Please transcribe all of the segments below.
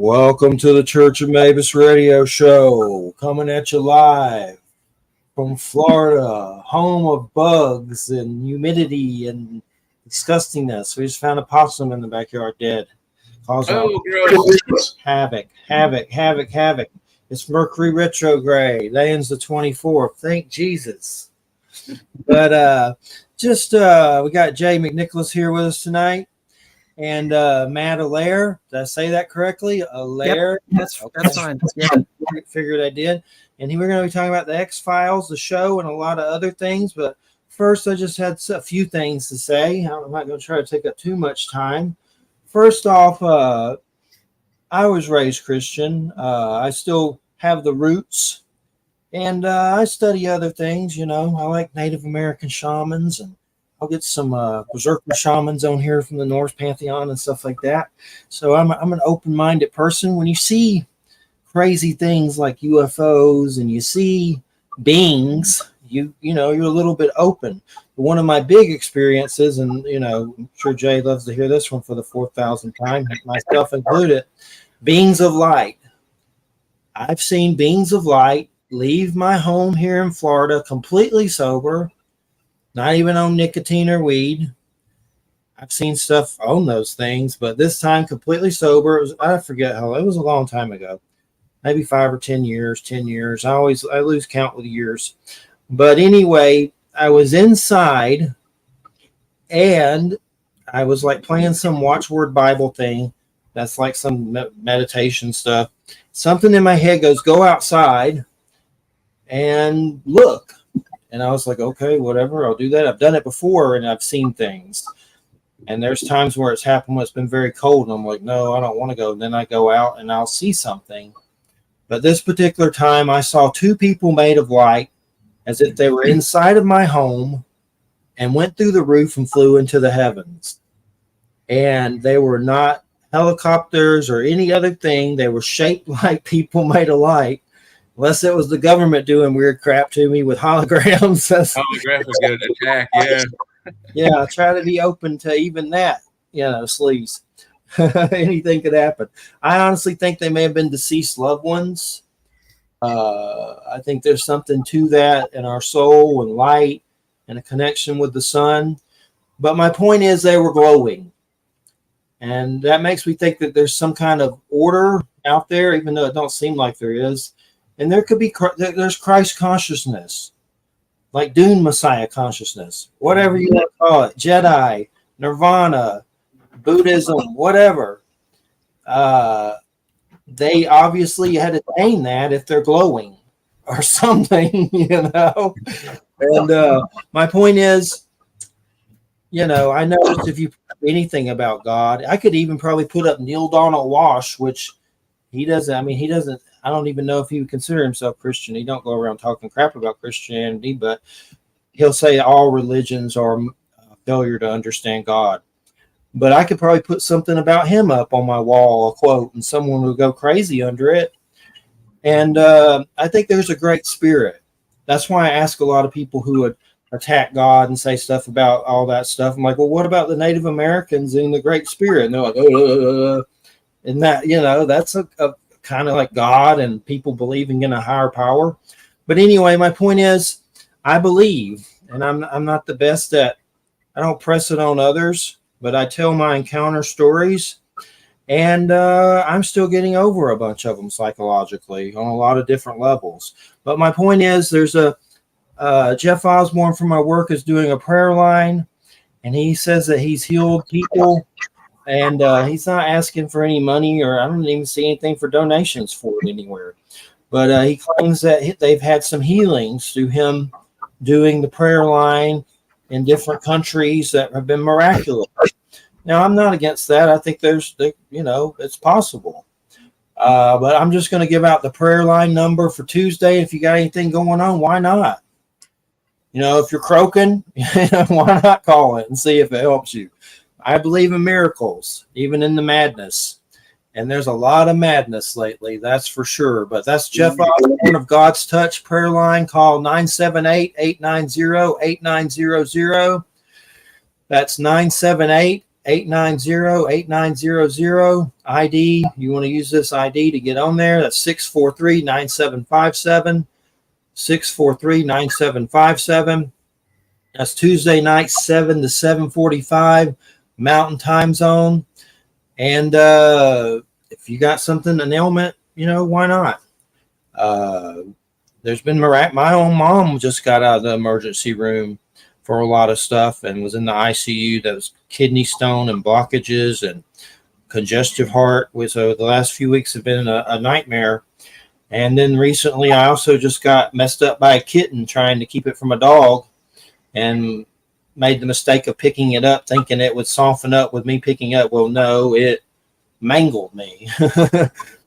Welcome to the Church of Mabus radio show, coming at you live from Florida, home of bugs and humidity and disgustingness. We just found a possum in the backyard dead. Oh, gross. Havoc. It's Mercury retrograde. That ends the 24th. Thank Jesus. But we got Jay McNicholas here with us tonight. And Matt Allair, did I say that correctly? Allair. Yep, that's fine. Yeah. Figured I did. And we're going to be talking about the X-Files, the show, and a lot of other things. But first, I just had a few things to say. I'm not going to try to take up too much time. First off, I was raised Christian. I still have the roots. And I study other things, I like Native American shamans, and I'll get some berserker shamans on here from the Norse Pantheon and stuff like that. So I'm an open-minded person. When you see crazy things like UFOs and you see beings, you're a little bit open. One of my big experiences, and I'm sure Jay loves to hear this one for the 4,000th time, myself included, beings of light. I've seen beings of light leave my home here in Florida completely sober, not even on nicotine or weed. I've seen stuff on those things, but this time completely sober. I forget how, it was a long time ago, maybe 5 or 10 years, 10 years. I lose count with years. But anyway, I was inside and I was like playing some watchword Bible thing. That's like some meditation stuff. Something in my head goes, go outside and look. And I was like, okay, whatever, I'll do that. I've done it before and I've seen things. And there's times where it's happened when it's been very cold. And I'm like, no, I don't want to go. And then I go out and I'll see something. But this particular time, I saw two people made of light as if they were inside of my home and went through the roof and flew into the heavens. And they were not helicopters or any other thing. They were shaped like people made of light. Unless it was the government doing weird crap to me with holograms. Holographic attack, yeah. Yeah, I try to be open to even that, sleaze. Anything could happen. I honestly think they may have been deceased loved ones. I think there's something to that in our soul and light and a connection with the sun. But my point is they were glowing. And that makes me think that there's some kind of order out there, even though it don't seem like there is. And there's Christ consciousness, like Dune Messiah consciousness, whatever you want to call it, Jedi, Nirvana, Buddhism, whatever. They obviously had attained that if they're glowing or something, And my point is, I noticed if you put anything about God, I could even probably put up Neil Donald Walsh, which he doesn't. I don't even know if he would consider himself Christian. He don't go around talking crap about Christianity, but he'll say all religions are a failure to understand God. But I could probably put something about him up on my wall, a quote, and someone would go crazy under it. And I think there's a great spirit. That's why I ask a lot of people who would attack God and say stuff about all that stuff. I'm like, well, what about the Native Americans and the Great Spirit? And they're like, and that, that's a kind of like God and people believing in a higher power. But anyway, my point is, I believe, and I'm not the best I don't press it on others, but I tell my encounter stories, and I'm still getting over a bunch of them psychologically on a lot of different levels. But my point is, there's Jeff Osborne from my work is doing a prayer line, and he says that he's healed people. And he's not asking for any money, or I don't even see anything for donations for it anywhere. But he claims that they've had some healings through him doing the prayer line in different countries that have been miraculous. Now, I'm not against that. I think it's possible. But I'm just going to give out the prayer line number for Tuesday. If you got anything going on, why not? If you're croaking, why not call it and see if it helps you? I believe in miracles, even in the madness. And there's a lot of madness lately, that's for sure. But that's Jeff Osborne of God's Touch prayer line. Call 978-890-8900. That's 978 890-8900 ID. You want to use this ID to get on there. That's 643-9757. 643-9757. That's Tuesday night, 7 to 7:45 Mountain Time Zone. And if you got something, an ailment, why not? There's been my own mom just got out of the emergency room for a lot of stuff and was in the ICU. That was kidney stone and blockages and congestive heart. So the last few weeks have been a nightmare. And then recently I also just got messed up by a kitten trying to keep it from a dog and made the mistake of picking it up thinking it would soften up with me picking up. Well, no, it mangled me.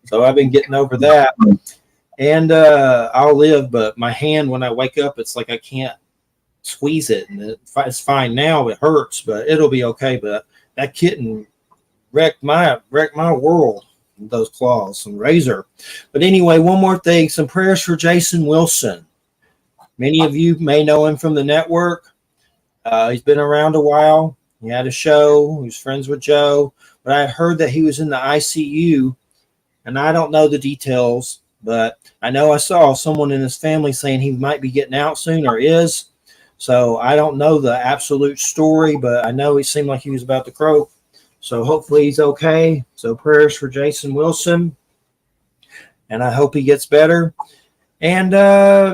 So I've been getting over that. And I'll live, but my hand, when I wake up, it's like I can't squeeze it. And it's fine now. It hurts, but it'll be okay. But that kitten wrecked my world. Those claws, some razor. But anyway, one more thing, some prayers for Jason Wilson. Many of you may know him from the network. He's been around a while. He had a show. He was friends with Joe. But I heard that he was in the ICU, and I don't know the details, but I know I saw someone in his family saying he might be getting out soon or is. So I don't know the absolute story, but I know he seemed like he was about to croak. So hopefully he's okay. So prayers for Jason Wilson. And I hope he gets better. And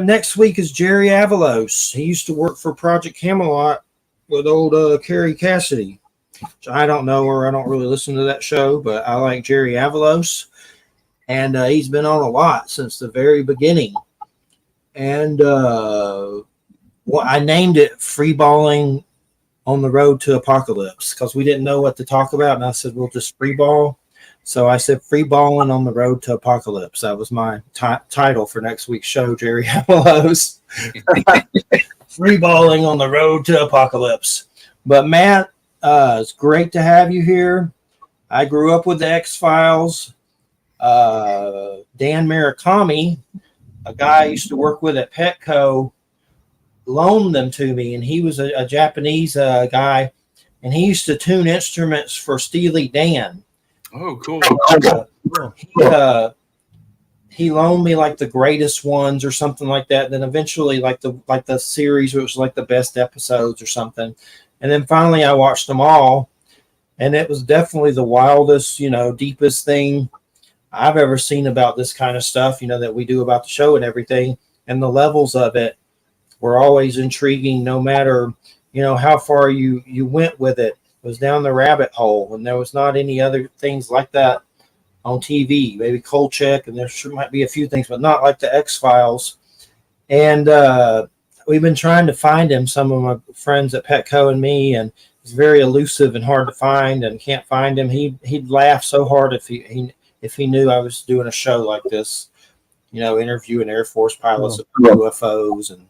next week is Jerry Avalos. He used to work for Project Camelot with old Carrie Cassidy. So I don't know her. I don't really listen to that show, but I like Jerry Avalos. And he's been on a lot since the very beginning. And I named it Freeballing on the Road to Apocalypse because we didn't know what to talk about. And I said, we'll just freeball. So I said, Freeballing on the Road to Apocalypse. That was my title for next week's show, Jerry Avalos. Freeballing on the Road to Apocalypse. But Matt, it's great to have you here. I grew up with the X-Files. Dan Murakami, a guy I used to work with at Petco, loaned them to me, and he was a Japanese guy, and he used to tune instruments for Steely Dan. Oh, cool. He loaned me like the greatest ones or something like that. Then eventually like the series, which was like the best episodes or something. And then finally I watched them all, and it was definitely the wildest, deepest thing I've ever seen about this kind of stuff, that we do about the show and everything. And the levels of it were always intriguing, no matter, how far you went with it. It was down the rabbit hole, and there was not any other things like that on TV. Maybe Kolchak, and there might be a few things, but not like the X-Files. And we've been trying to find him, some of my friends at Petco and me, and he's very elusive and hard to find and can't find him. He'd laugh so hard if he knew I was doing a show like this, interviewing Air Force pilots about UFOs and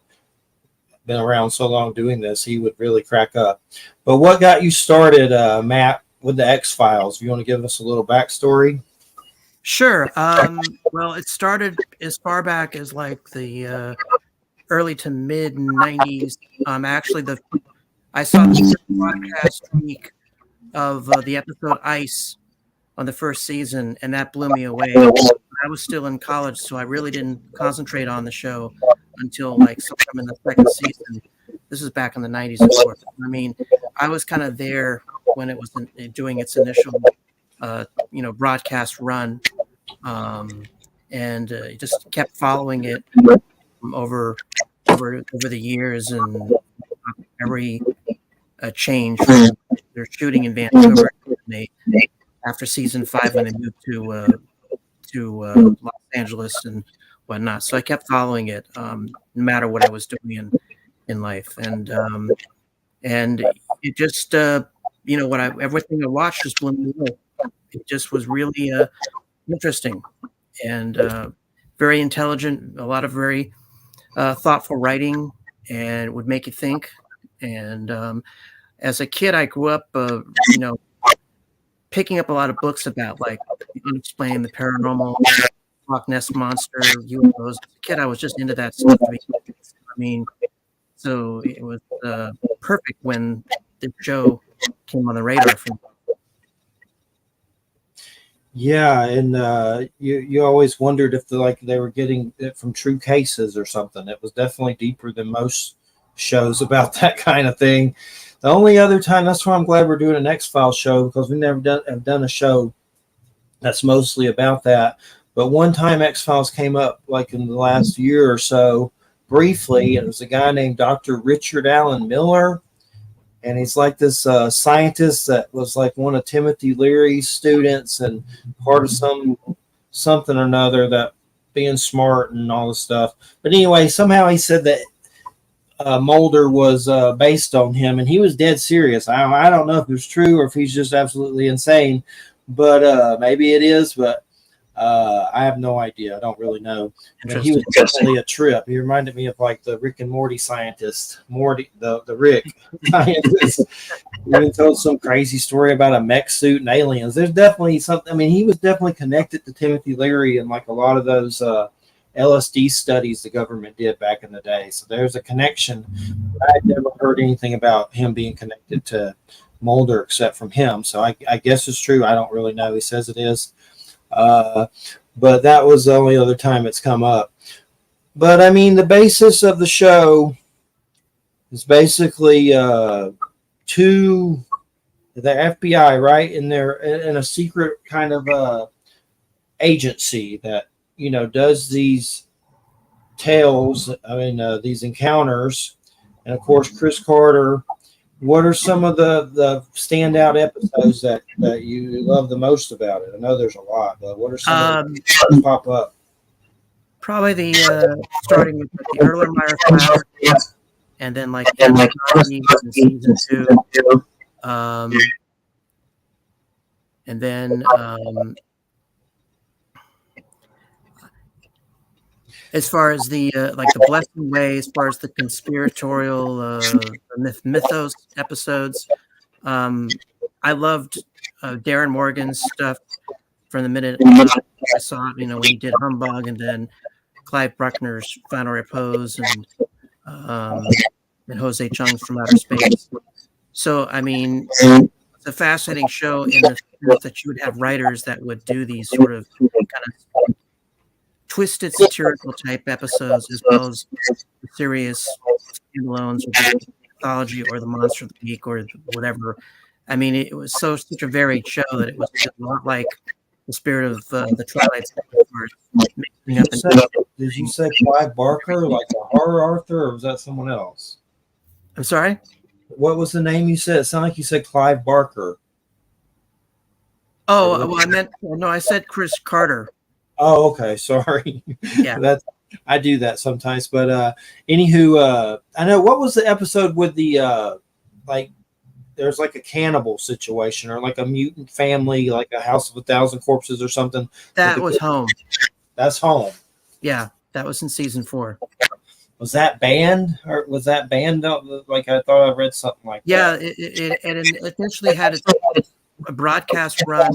been around so long doing this, he would really crack up. But what got you started, Matt, with the X-Files? You want to give us a little backstory? Sure. Well, it started as far back as like the early to mid 90s. Actually, I saw the broadcast week of the episode Ice on the first season, and that blew me away. I was still in college, so I really didn't concentrate on the show until like sometime in the second season. This is back in the 90s, of course. I mean, I was kind of there when it was doing its initial, broadcast run, and just kept following it over the years, and every change. They're shooting in Vancouver after season 5 when they moved to Los Angeles and whatnot. So I kept following it, no matter what I was doing in life, and it just everything I watched just blew me away. It just was really interesting and very intelligent. A lot of very thoughtful writing, and would make you think. And as a kid, I grew up, picking up a lot of books about like the unexplained, the paranormal, Loch Ness monster, UFOs. As a kid, I was just into that stuff. I mean, so it was perfect when this show came on the radar for me. Yeah, and you always wondered if they were getting it from true cases or something. It was definitely deeper than most shows about that kind of thing. The only other time, that's why I'm glad we're doing an X-Files show, because we never have done a show that's mostly about that. But one time X-Files came up like in the last year or so briefly. It was a guy named Dr. Richard Allen Miller. And he's like this scientist that was like one of Timothy Leary's students and part of something or another, that being smart and all this stuff. But anyway, somehow he said that Mulder was based on him, and he was dead serious. I don't know if it's true or if he's just absolutely insane, but maybe it is. But I have no idea. I don't really know. But he was definitely a trip. He reminded me of like the Rick and Morty scientist, Morty, the Rick scientist. He even told some crazy story about a mech suit and aliens. There's definitely something. I mean, he was definitely connected to Timothy Leary and like a lot of those LSD studies the government did back in the day. So there's a connection. I had never heard anything about him being connected to Mulder except from him. So I guess it's true. I don't really know. He says it is. But that was the only other time it's come up. But I mean, the basis of the show is basically the FBI, right? And they're in a secret kind of agency that, you know, does these tales. I mean, these encounters. And of course, Chris Carter. What are some of the standout episodes that you love the most about it? I know there's a lot, but what are some that pop up? Probably the starting with the Erlenmeyer File, and then like in season 2, and then as far as the like the Blessing Way, as far as the conspiratorial mythos episodes, I loved Darren Morgan's stuff from the minute I saw it. You know, when he did Humbug, and then Clive Bruckner's Final Repose, and Jose Chung's From Outer Space. So, I mean, it's a fascinating show in the sense that you would have writers that would do these sort of kind of twisted satirical type episodes, as well as serious standalones, or the mythology, or the monster of the week, or whatever. I mean, it was such a varied show that it was a lot like the spirit of the Twilight Zone. Did you say Clive Barker, like a horror author, or was that someone else? I'm sorry? What was the name you said? It sounded like you said Clive Barker. Oh, well, I said Chris Carter. Oh, okay. Sorry. Yeah. I do that sometimes. But anywho, I know, what was the episode with the like there's like a cannibal situation, or like a mutant family, like a House of 1,000 Corpses or something? That was Home. That's Home. Yeah, that was in season 4. Was that banned, or was that banned? Like, I thought I read something like that. Yeah, it eventually had a broadcast run,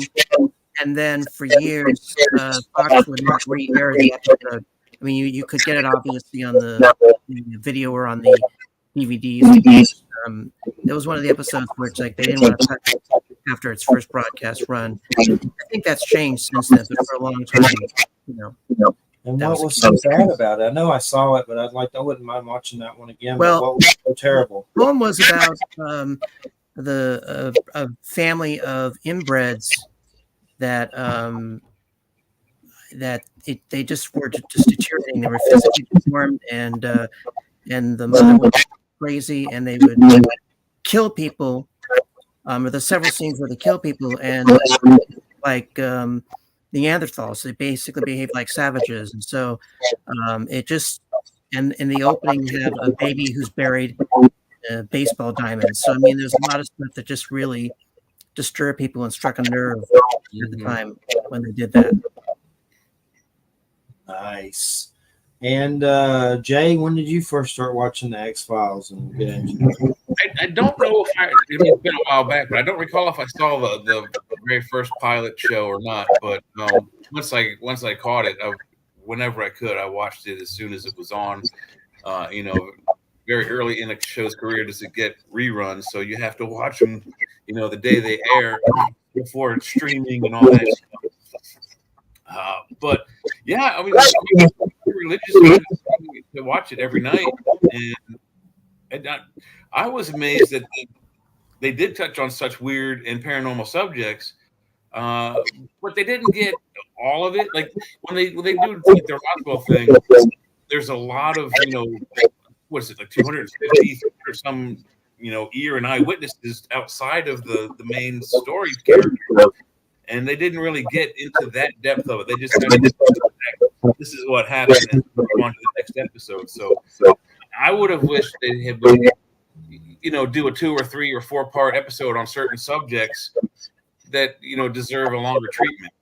and then for years, Fox would not re-air the episode. I mean, you could get it obviously on the video or on the DVDs. It was one of the episodes where it's like they didn't want to touch it after its first broadcast run. I think that's changed since then, but for a long time, you know. And what was so sad about it? I know I saw it, but I wouldn't mind watching that one again. Well, what was so terrible? Home was about a family of inbreds that they just were just deteriorating. They were physically deformed, and the mother was crazy, and they would kill people. There's several scenes where they kill people, and like Neanderthals, they basically behave like savages, and so it just, and in the opening you have a baby who's buried baseball diamonds. So I mean, there's a lot of stuff that just really disturbed people and struck a nerve at the time when they did that. Nice. And Jay, when did you first start watching the X-Files? And I don't know if it's been a while back, but I don't recall if I saw the very first pilot show or not. But once I caught it, whenever I could, I watched it as soon as it was on. very early in a show's career does it get reruns, so you have to watch them, the day they air before it's streaming and all that stuff. But yeah, I mean, religious to watch it every night, and I was amazed that they did touch on such weird and paranormal subjects, but they didn't get all of it. Like when they do like the Roswell thing, there's a lot of what is it, like 250 or some ear and eyewitnesses outside of the main story character, and they didn't really get into that depth of it. They just kind of, this is what happened, and move on to the next episode. So I would have wished they had been, do a 2 or 3 or 4 part episode on certain subjects that deserve a longer treatment.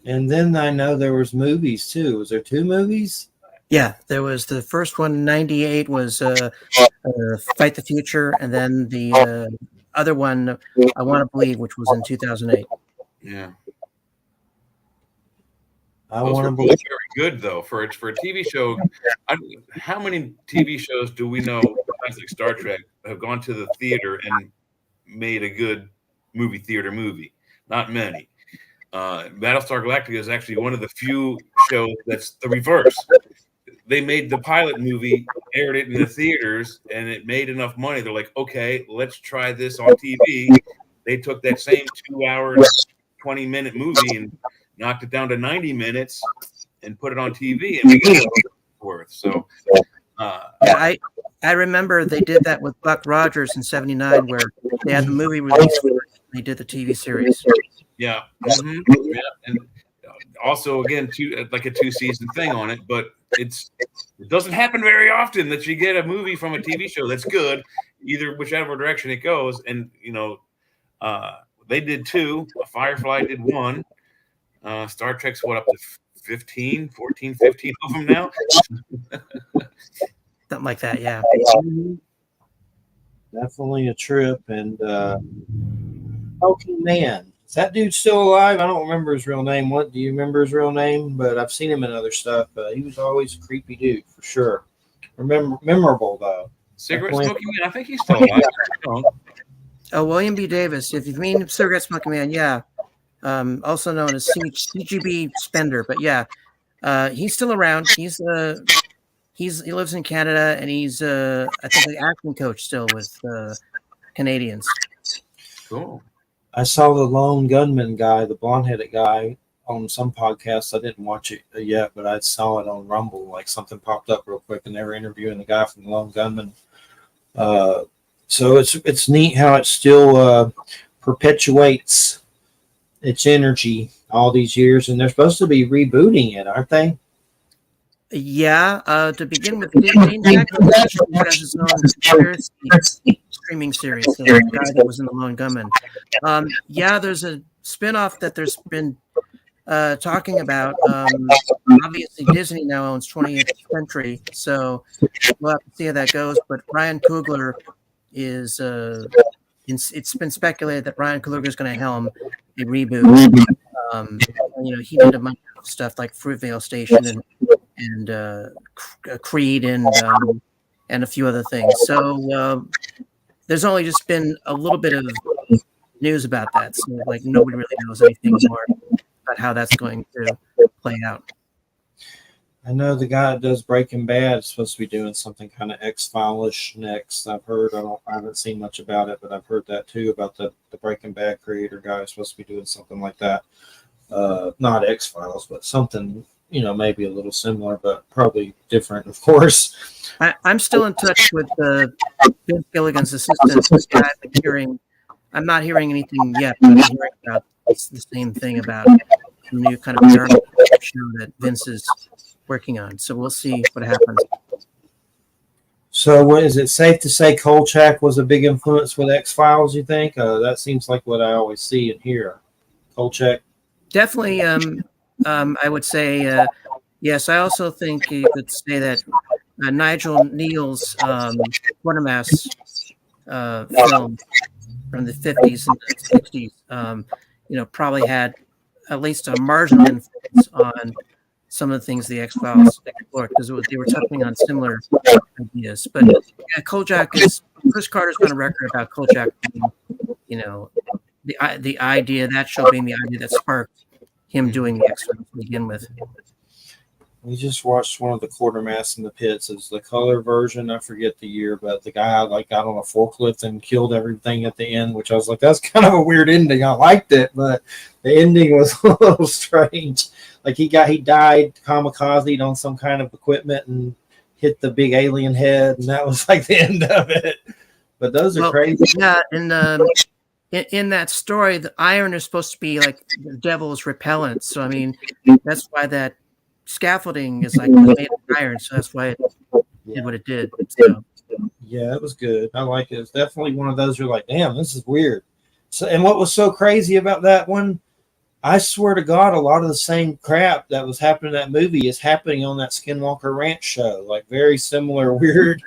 And then I know there was movies too. Was there 2 movies? Yeah, there was the first one in '98 was Fight the Future, and then the other one, I Want to Believe, which was in 2008. Yeah. I Want to Believe. Very good though for a TV show. How many TV shows do we know, like Star Trek, have gone to the theater and made a good movie theater movie? Not many. Battlestar Galactica is actually one of the few shows that's the reverse. They made the pilot movie, aired it in the theaters, and it made enough money. They're like, okay, let's try this on TV. They took that same 2 hours, 20-minute movie and knocked it down to 90 minutes and put it on TV, and we got it worth. So, I remember they did that with Buck Rogers in '79, where they had the movie release first, they did the TV series. Yeah. Mm-hmm. Yeah. And also, again, like a 2-season thing on it, but it doesn't happen very often that you get a movie from a TV show that's good, either whichever direction it goes. And they did 2. Firefly did 1. Star Trek's up to 15 of them now. Something like that, yeah. Definitely a trip. And Man, is that dude still alive? I don't remember his real name. What do you remember his real name? But I've seen him in other stuff. He was always a creepy dude for sure. Memorable though. Cigarette Smoking Man. I think he's still alive. Oh, William B. Davis. If you mean Cigarette Smoking Man, yeah. Also known as CGB Spender, but yeah, he's still around. He lives in Canada, and he's I think the acting coach still with Canadians. Cool. I saw the lone gunman guy, the blonde-headed guy, on some podcasts. I didn't watch it yet, but I saw it on Rumble. Like something popped up real quick, and they were interviewing the guy from the lone gunman. So it's neat how it still perpetuates its energy all these years, and they're supposed to be rebooting it, aren't they? Yeah. To begin with, Dane Jackson has his own conspiracy streaming series. The guy that was in the Lone Gunman. Yeah, there's a spinoff that there's been talking about. Obviously, Disney now owns 20th Century, so we'll have to see how that goes. But Ryan Coogler is. It's been speculated that Ryan Coogler is going to helm a reboot. He did a bunch of stuff like Fruitvale Station and Creed and a few other things. So there's only just been a little bit of news about that. So like nobody really knows anything more about how that's going to play out. I know the guy that does Breaking Bad is supposed to be doing something kind of X-File-ish next. I've heard. I haven't seen much about it, but I've heard that too about the Breaking Bad creator guy is supposed to be doing something like that. Not X-Files, but something, maybe a little similar, but probably different, of course. I'm still in touch with Vince Gilligan's assistant. I'm not hearing anything yet. But I'm hearing about the same thing about the new kind of paranormal show that Vince is working on. So we'll see what happens. So is it safe to say Kolchak was a big influence with X-Files, you think? That seems like what I always see and hear. Kolchak? Definitely, I would say, yes. I also think you could say that Nigel Neal's Quatermass film from the 50s and the 60s, probably had at least a marginal influence on some of the things the X-Files explored, because they were touching on similar ideas. But yeah, Chris Carter's been on record about Kojak being, the idea, that show being the idea that sparked him doing the X-Files to begin with. We just watched one of the Quartermass in the Pits. It's the color version. I forget the year, but the guy got on a forklift and killed everything at the end, which I was like, that's kind of a weird ending. I liked it, but the ending was a little strange. Like he died kamikazed on some kind of equipment and hit the big alien head, and that was like the end of it. But those are crazy. Yeah, in that story, the iron is supposed to be like the devil's repellent. So I mean, that's why that scaffolding is made of iron, so that's why it did what it did. So. Yeah, it was good. I like it. It's definitely one of those you're like, damn, this is weird. So, and what was so crazy about that one, I swear to God, a lot of the same crap that was happening in that movie is happening on that Skinwalker Ranch show. Like very similar, weird,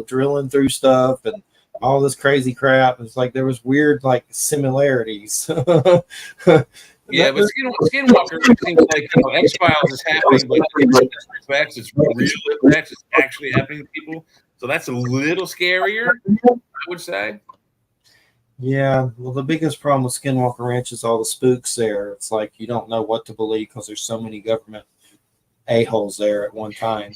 drilling through stuff and all this crazy crap. It's like there was weird, similarities. Yeah, but Skinwalker seems like X-Files is happening, but it's real effects. It's actually happening to people. So that's a little scarier, I would say. Yeah, well, the biggest problem with Skinwalker Ranch is all the spooks there. It's like you don't know what to believe because there's so many government a-holes there at one time.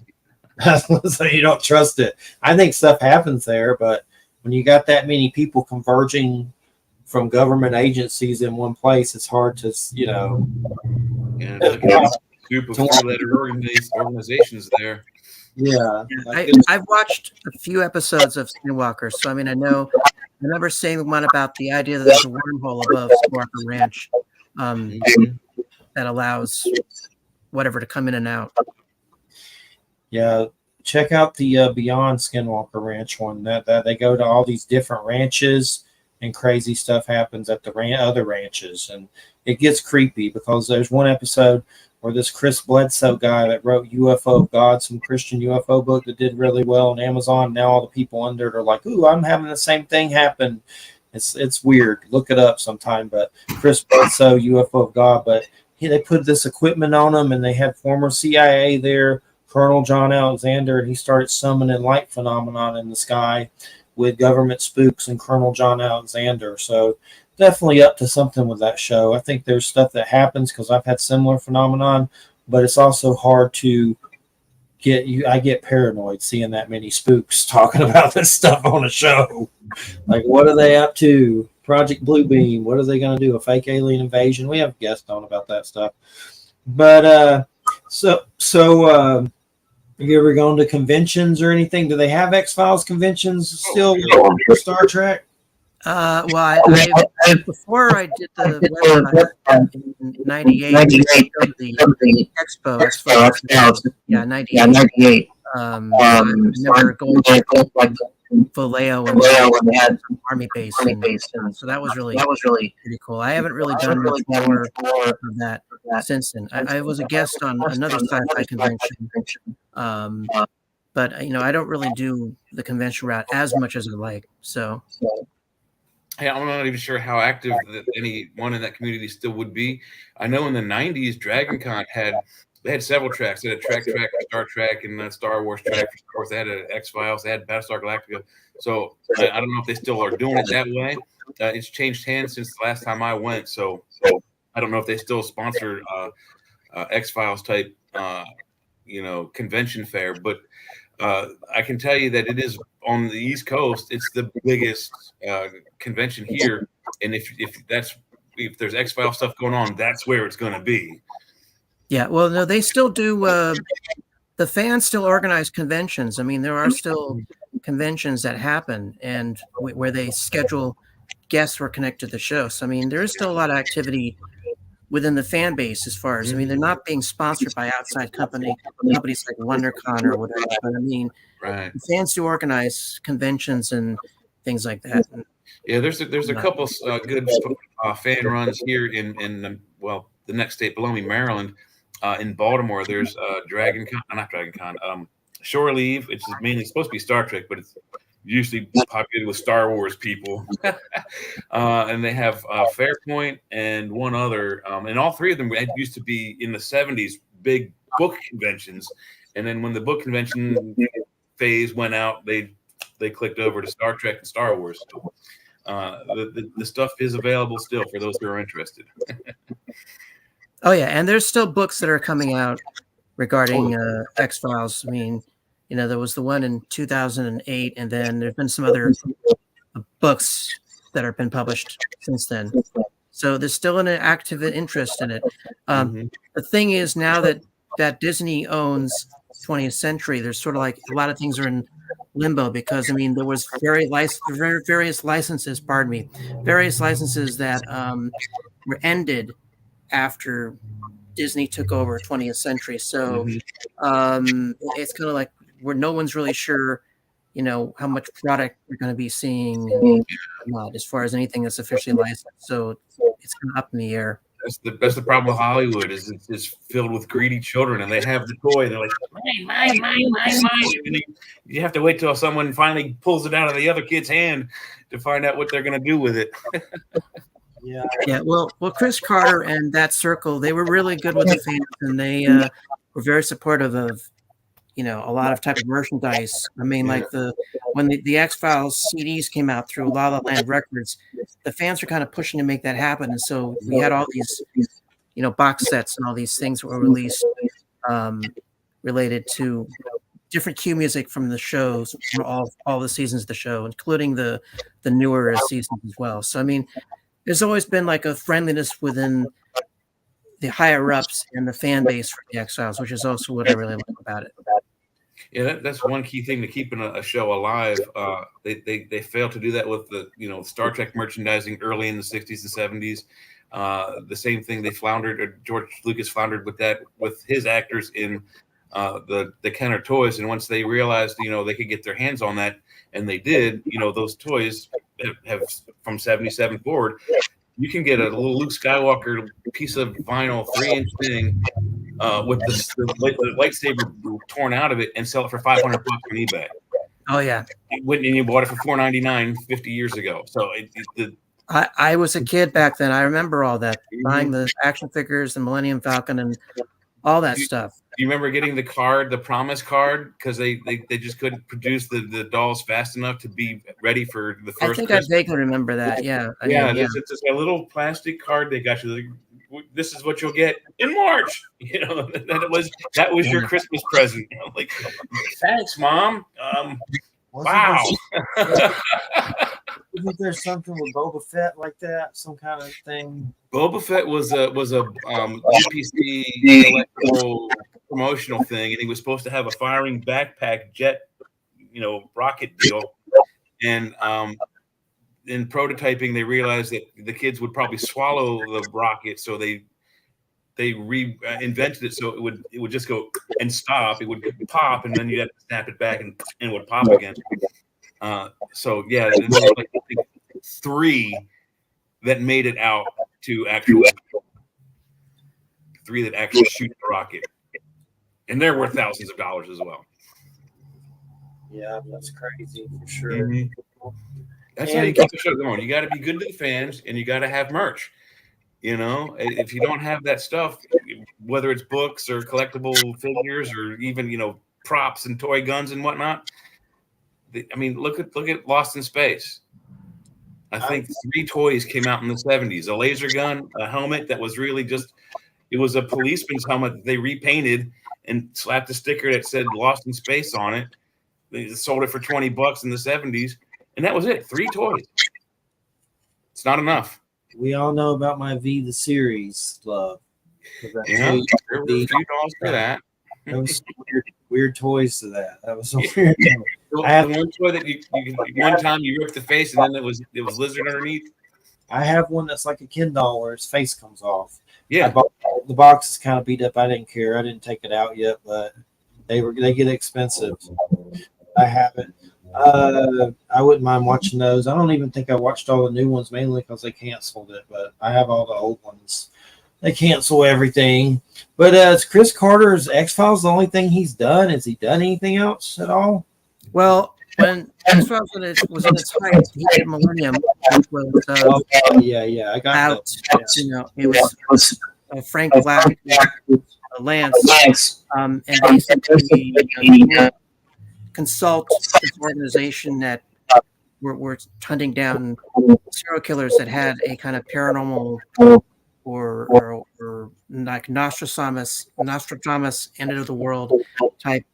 So you don't trust it. I think stuff happens there, but when you got that many people converging from government agencies in one place, it's hard to, Yeah, a group of four-letter organizations there. Yeah. I've watched a few episodes of Skinwalker, so I mean, I remember saying one about the idea that there's a wormhole above Skinwalker Ranch that allows whatever to come in and out. Yeah, check out the Beyond Skinwalker Ranch one. That they go to all these different ranches, and crazy stuff happens at the other ranches, and it gets creepy because there's one episode where this Chris Bledsoe guy that wrote UFO of God, some Christian UFO book that did really well on Amazon. Now all the people under it are like, "Ooh, I'm having the same thing happen." It's weird. Look it up sometime. But Chris Bledsoe, UFO of God, but they put this equipment on him, and they had former CIA there, Colonel John Alexander, and he started summoning light phenomenon in the sky with government spooks and Colonel John Alexander. So definitely up to something with that show. I think there's stuff that happens because I've had similar phenomenon, but it's also hard to I get paranoid seeing that many spooks talking about this stuff on a show. Like, what are they up to? Project Bluebeam. What are they going to do? A fake alien invasion? We have guests on about that stuff. But have you ever gone to conventions or anything? Do they have X-Files conventions still for Star Trek? Well, before I did the website in 98, the Expo, X-Files, 98. I remember going to Vallejo when they had some army base, and so that was really pretty cool. I haven't really done much more of that since then. I was a guest on another sci-fi convention, but I don't really do the convention route as much as I like. So. Hey, I'm not even sure how active anyone in that community still would be. I know in the 90s, DragonCon had several tracks. They had a track for Star Trek and a Star Wars track for Star Wars. They had an X-Files. They had Battlestar Galactica. So I don't know if they still are doing it that way. It's changed hands since the last time I went. So I don't know if they still sponsor X-Files type, convention fair. But I can tell you that it is on the East Coast. It's the biggest convention here, and if there's X-Files stuff going on, that's where it's going to be. Yeah, well, no, they still do. The fans still organize conventions. I mean, there are still conventions that happen, and where they schedule guests who are connected to the show. So, I mean, there is still a lot of activity within the fan base as far as, I mean, they're not being sponsored by outside companies like WonderCon or whatever. But I mean, right. The fans do organize conventions and things like that. Yeah, there's a couple good fan runs here in the next state below me, Maryland. In Baltimore, there's Shore Leave, which is mainly supposed to be Star Trek, but usually populated with Star Wars people. And they have Fairpoint and one other. And all three of them used to be in the 70s big book conventions. And then when the book convention phase went out, they clicked over to Star Trek and Star Wars. So, the stuff is available still for those who are interested. Oh yeah, and there's still books that are coming out regarding X-Files. I mean, there was the one in 2008, and then there's been some other books that have been published since then. So there's still an active interest in it. The thing is, now that Disney owns 20th Century, there's sort of like a lot of things are in limbo because, I mean, there was various licenses, various licenses that were ended after Disney took over 20th Century. So it's kind of like where no one's really sure, how much product we're going to be seeing as far as anything that's officially licensed. So it's kind of up in the air. That's the problem with Hollywood is it's filled with greedy children, and they have the toy, and they're like, mine. And you have to wait till someone finally pulls it out of the other kid's hand to find out what they're going to do with it. Yeah. Well, Chris Carter and that circle, they were really good with the fans, and they were very supportive of, a lot of type of merchandise. I mean, like when the X-Files CDs came out through La La Land Records, the fans were kind of pushing to make that happen, and so we had all these, box sets and all these things that were released related to different cue music from the shows, from all the seasons of the show, including the newer seasons as well. So I mean, there's always been like a friendliness within the higher ups and the fan base for the X-Files, which is also what I really like about it. Yeah, that's one key thing to keeping a show alive. They failed to do that with the Star Trek merchandising early in the 60s and 70s. The same thing they floundered, or George Lucas floundered with that with his actors in the Kenner toys. And once they realized they could get their hands on that, and they did, those toys have from 77 forward. You can get a little Luke Skywalker piece of vinyl 3-inch thing with the lightsaber torn out of it and sell it for $500 on eBay. Oh yeah, and you bought it for $4.99 50 years ago. So I was a kid back then. I remember all that, buying the action figures, the Millennium Falcon, and all that stuff. Do you remember getting the promise card? Because they just couldn't produce the dolls fast enough to be ready for the first. I think Christmas. I vaguely remember that. Yeah. It's just a little plastic card they got you. This is what you'll get in March. That was your Christmas present. Like, thanks, Mom. Wow. Isn't there something with Boba Fett like that? Some kind of thing? Boba Fett was a UPC electrical promotional thing, and he was supposed to have a firing backpack jet, rocket deal. And in prototyping, they realized that the kids would probably swallow the rocket, so they reinvented it so it would just go and stop. It would pop, and then you had to snap it back, and it would pop again. So yeah, there were like 3 that made it out to actually 3 that actually shoot the rocket, and they're worth thousands of dollars as well. Yeah, that's crazy for sure. Mm-hmm. That's how you keep the show going. You got to be good to the fans, and you got to have merch. If you don't have that stuff, whether it's books or collectible figures or even props and toy guns and whatnot. I mean, look at Lost in Space. I think 3 toys came out in the 70s: a laser gun, a helmet that was really it was a policeman's helmet that they repainted and slapped a sticker that said Lost in Space on it. They sold it for $20 in the 70s, and that was it. 3 toys. It's not enough. We all know about my V the Series love. Yeah, there were a few dolls for that. That was weird toys to that. That was so weird. I have one toy that you one time you ripped the face, and then it was lizard underneath. I have one that's like a Ken doll where his face comes off. Yeah, the box is kind of beat up. I didn't care. I didn't take it out yet, but they get expensive. I have it. I wouldn't mind watching those. I don't even think I watched all the new ones, mainly because they canceled it. But I have all the old ones. They cancel everything. But is Chris Carter's X-Files the only thing he's done? Has he done anything else at all? Well, when X-Files was in its height, the heat of millennium, which was yeah, I got out. that. You know, it was Frank Black, Lance, and basically consult this organization that were hunting down serial killers that had a kind of paranormal or like Nostradamus end of the world type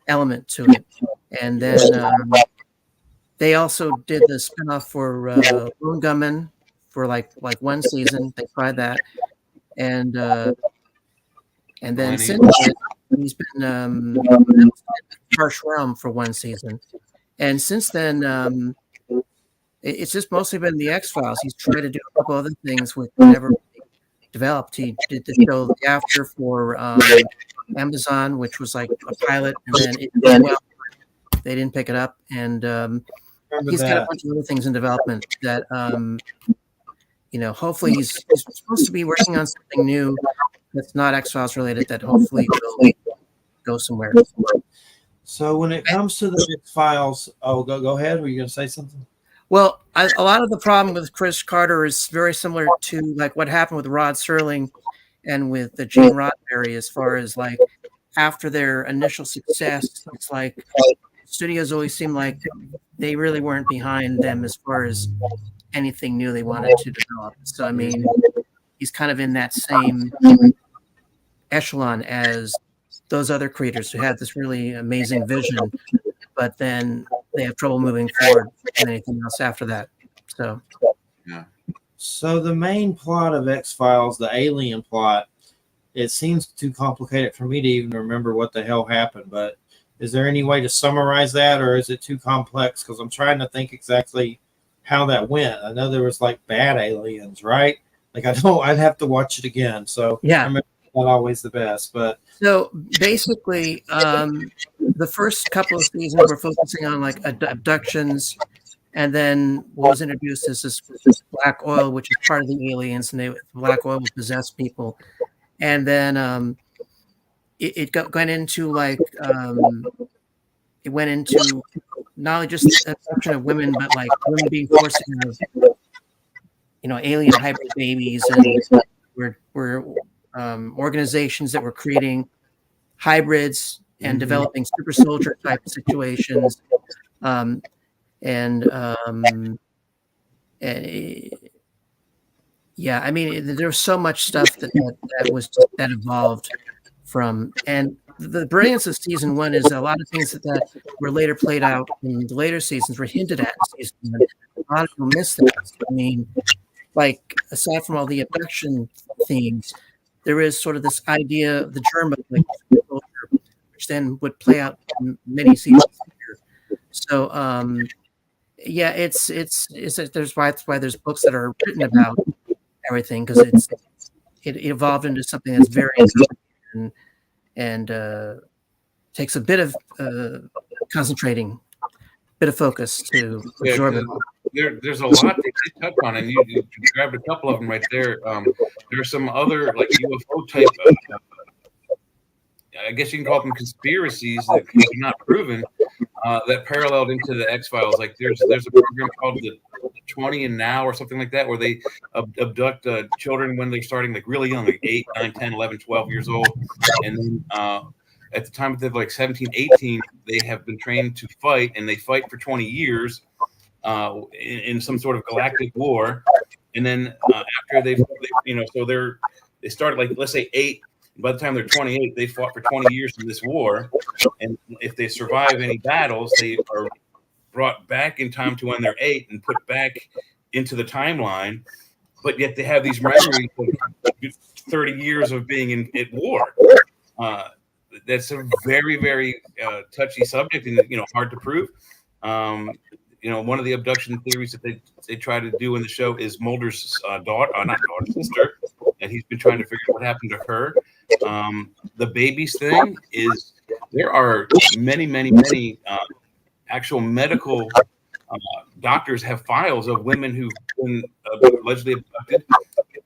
element to it. And then they also did the spinoff for Lone Gunman for like one season. They tried that, and then since then, he's been Harsh Realm for one season, and since then it's just mostly been the X-Files. He's tried to do a couple other things which never developed. He did the show The After for Amazon, which was like a pilot, and then it did well. They didn't pick it up, and he's got a bunch of other things in development that hopefully he's supposed to be working on something new that's not X-Files related that hopefully will go somewhere. So when it comes to the X-Files, go ahead. Were you going to say something? Well, a lot of the problem with Chris Carter is very similar to like what happened with Rod Serling and with the Gene Roddenberry, as far as like after their initial success, it's like studios always seemed like they really weren't behind them as far as anything new they wanted to develop. So I mean, he's kind of in that same echelon as those other creators who had this really amazing vision, but then they have trouble moving forward and anything else after that. So, yeah. So the main plot of X-Files, the alien plot, it seems too complicated for me to even remember what the hell happened. But is there any way to summarize that, or is it too complex? Because I'm trying to think exactly how that went. I know there was like bad aliens, right? Like I'd have to watch it again. So yeah, I remember not always the best, but so basically, the first couple of seasons were focusing on like abductions, and then what was introduced is this black oil, which is part of the aliens, and black oil would possess people, and then it went into like it went into not only just the abduction of women, but like women being forced to have alien hybrid babies, and were organizations that were creating hybrids and developing super soldier type situations, yeah, I mean, there was so much stuff that evolved from, and the brilliance of season one is a lot of things that were later played out in the later seasons were hinted at in season one. A lot of people missed that. I mean, like aside from all the abduction themes, there is sort of this idea of the germ of like culture, which then would play out in many seasons later. So yeah, it's that's why there's books that are written about everything, because it evolved into something that's very interesting and takes a bit of concentrating, bit of focus to absorb it. There's a lot they did touch on, and you grabbed a couple of them right there. There's some other like UFO type, I guess you can call them conspiracies that are not proven, that paralleled into the X-Files. Like there's a program called the 20 and Now or something like that, where they abduct children when they're starting like really young, like 8, 9, 10, 11, 12 years old. And then at the time that they're like 17, 18, they have been trained to fight, and they fight for 20 years in some sort of galactic war. And then after they started like, let's say 8. By the time they're 28, they fought for 20 years in this war. And if they survive any battles, they are brought back in time to when they're 8 and put back into the timeline. But yet they have these memories of 30 years of being at war. That's a very, very touchy subject, and hard to prove. One of the abduction theories that they try to do in the show is Mulder's sister, and he's been trying to figure out what happened to her. The babies thing is there are many actual medical doctors have files of women who've been allegedly abducted.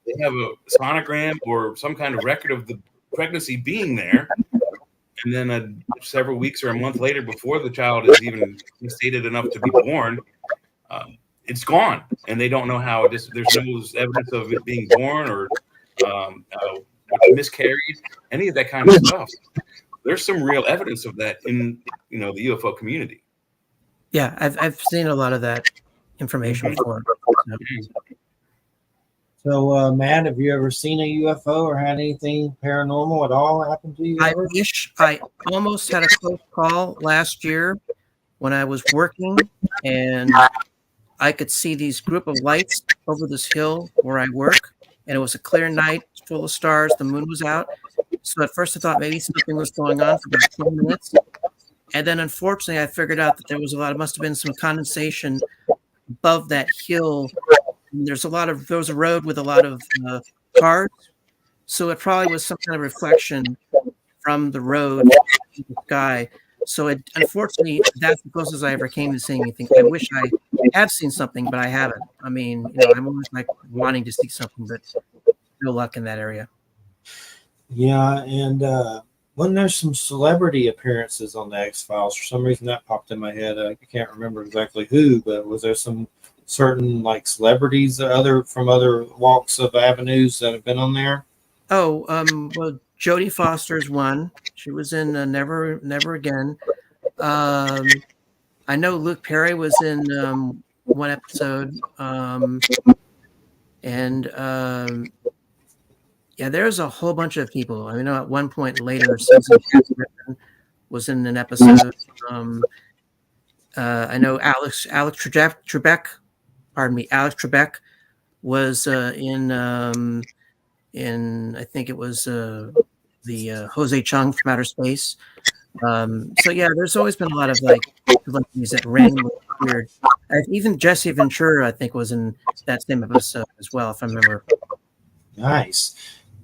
They have a sonogram or some kind of record of the pregnancy being there, and then several weeks or a month later, before the child is even stated enough to be born, it's gone, and they don't know how. There's no evidence of it being born or miscarried, any of that kind of stuff. There's some real evidence of that in the UFO community. Yeah, I've seen a lot of that information before. So, Matt, have you ever seen a UFO or had anything paranormal at all happen to you? I wish I almost had a close call last year when I was working, and I could see these group of lights over this hill where I work, and it was a clear night, full of stars. The moon was out. So at first I thought maybe something was going on for about 10 minutes. And then unfortunately I figured out that there was must have been some condensation above that hill. And there was a road with a lot of cars. So it probably was some kind of reflection from the road to the sky. So unfortunately, that's the closest I ever came to seeing anything. I wish I have seen something, but I haven't. I mean, I'm always like wanting to see something, but no luck in that area. Yeah, and when there's some celebrity appearances on the X-Files, for some reason that popped in my head. I can't remember exactly who, but was there some certain like celebrities from other walks of avenues that have been on there? Oh, well, Jodie Foster's one. She was in Never Again. I know Luke Perry was in one episode, and yeah, there's a whole bunch of people. I know at one point later, Susan Catherine was in an episode. I know Alex Trebek. Pardon me, Alex Trebek was in I think it was the Jose Chung from Outer Space. So yeah, there's always been a lot of like these that randomly weird. Even Jesse Ventura, I think, was in that same episode as well, if I remember. Nice.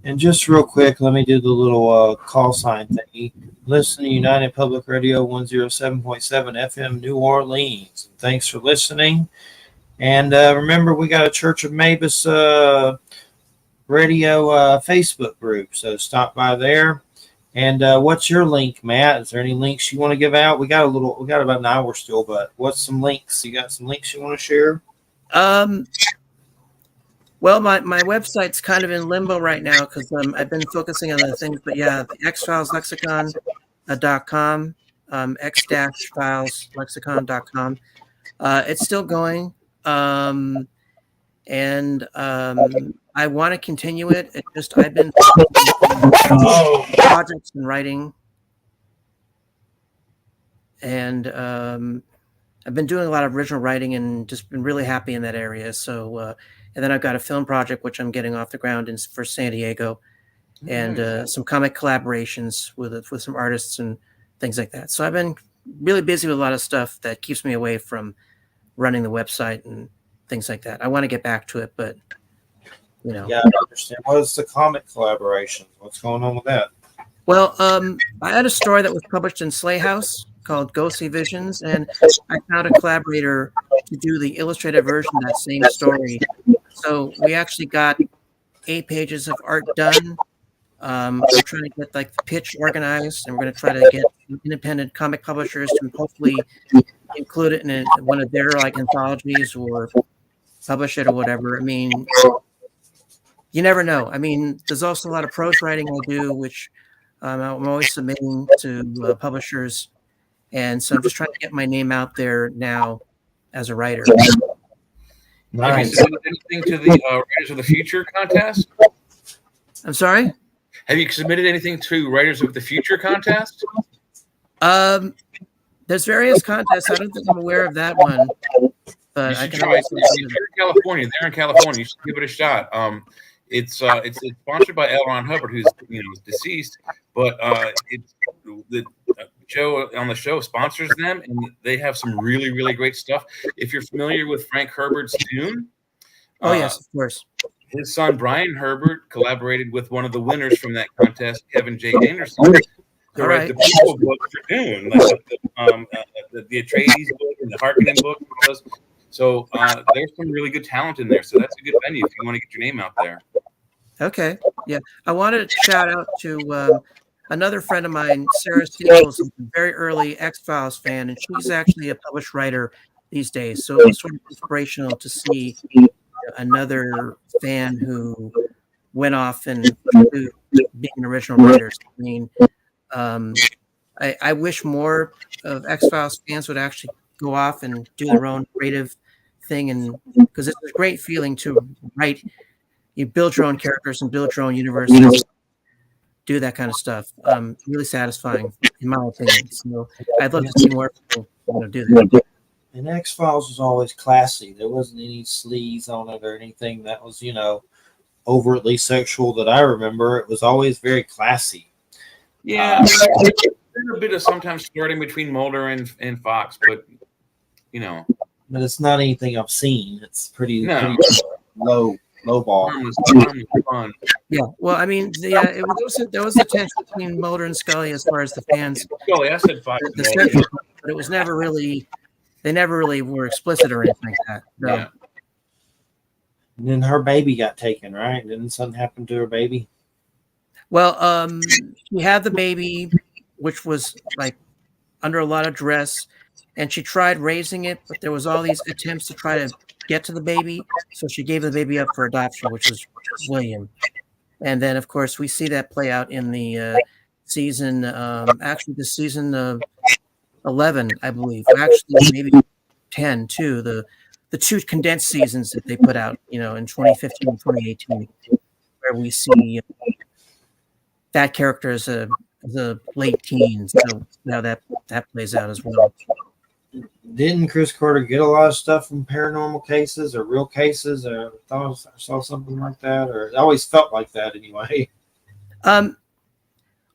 And just real quick, let me do the little call sign thing. Listen to United Public Radio 107.7 FM New Orleans. Thanks for listening. And remember, we got a Church of Mabus radio Facebook group, so stop by there. And what's your link, Matt? Is there any links you want to give out? We got about an hour still, but what's some links? You got some links you want to share? Well, my website's kind of in limbo right now because I've been focusing on other things. But yeah, the X-Files Lexicon.com, X-Files Lexicon.com. It's still going. And I want to continue it. I've been projects and writing, and I've been doing a lot of original writing and just been really happy in that area. So, and then I've got a film project which I'm getting off the ground for San Diego, and some comic collaborations with some artists and things like that. So I've been really busy with a lot of stuff that keeps me away from running the website and things like that. I want to get back to it, but Yeah, I understand. What is the comic collaboration? What's going on with that? Well, I had a story that was published in Slay House called Ghostly Visions, and I found a collaborator to do the illustrated version of that same story. So we actually got 8 pages of art done. We're trying to get like the pitch organized, and we're going to try to get independent comic publishers to hopefully include it in one of their like anthologies or publish it or whatever. I mean, you never know. I mean, there's also a lot of prose writing I do, which I'm always submitting to publishers. And so I'm just trying to get my name out there now as a writer. Nice. Have you submitted anything to the Writers of the Future contest? I'm sorry? Have you submitted anything to Writers of the Future contest? There's various contests. I don't think I'm aware of that one. But I can try. If you're in California, they're in California. You should give it a shot. It's sponsored by L. Ron Hubbard, who's deceased, but the show on the show sponsors them, and they have some really, really great stuff. If you're familiar with Frank Herbert's Dune, yes, of course. His son Brian Herbert collaborated with one of the winners from that contest, Kevin J. Anderson, to write the prequel book for Dune, like the Atreides book and the Harkonnen book. So there's some really good talent in there. So that's a good venue if you want to get your name out there. Okay. Yeah. I wanted to shout out to another friend of mine, Sarah Steeles, is a very early X-Files fan, and she's actually a published writer these days. So it was sort of inspirational to see another fan who went off and pursued being an original writer. I mean, I wish more of X-Files fans would actually go off and do their own creative thing, and because it's a great feeling to write, you build your own characters and build your own universe, and do that kind of stuff. Really satisfying, in my opinion. So I'd love to see more people do that. And X-Files was always classy. There wasn't any sleaze on it or anything that was, overtly sexual that I remember. It was always very classy. Yeah, there's a bit of sometimes flirting between Mulder and Fox, but But it's not anything I've seen. It's pretty low ball. Fun. Yeah, well, I mean, there was a tension between Mulder and Scully as far as the fans. Scully, I said Fox. The sexual, but it was never really. They never really were explicit or anything like that. So. Yeah. And then her baby got taken, right? Didn't something happen to her baby? Well, she had the baby, which was like under a lot of duress, and she tried raising it, but there was all these attempts to try to get to the baby, so she gave the baby up for adoption, which was William. And then, of course, we see that play out in the season, actually the season 11, I believe. Actually, maybe 10 too. The two condensed seasons that they put out, in 2015 and 2018, where we see that character as a late teen. So now that plays out as well. Didn't Chris Carter get a lot of stuff from paranormal cases or real cases? Or I thought I saw something like that, or it always felt like that anyway.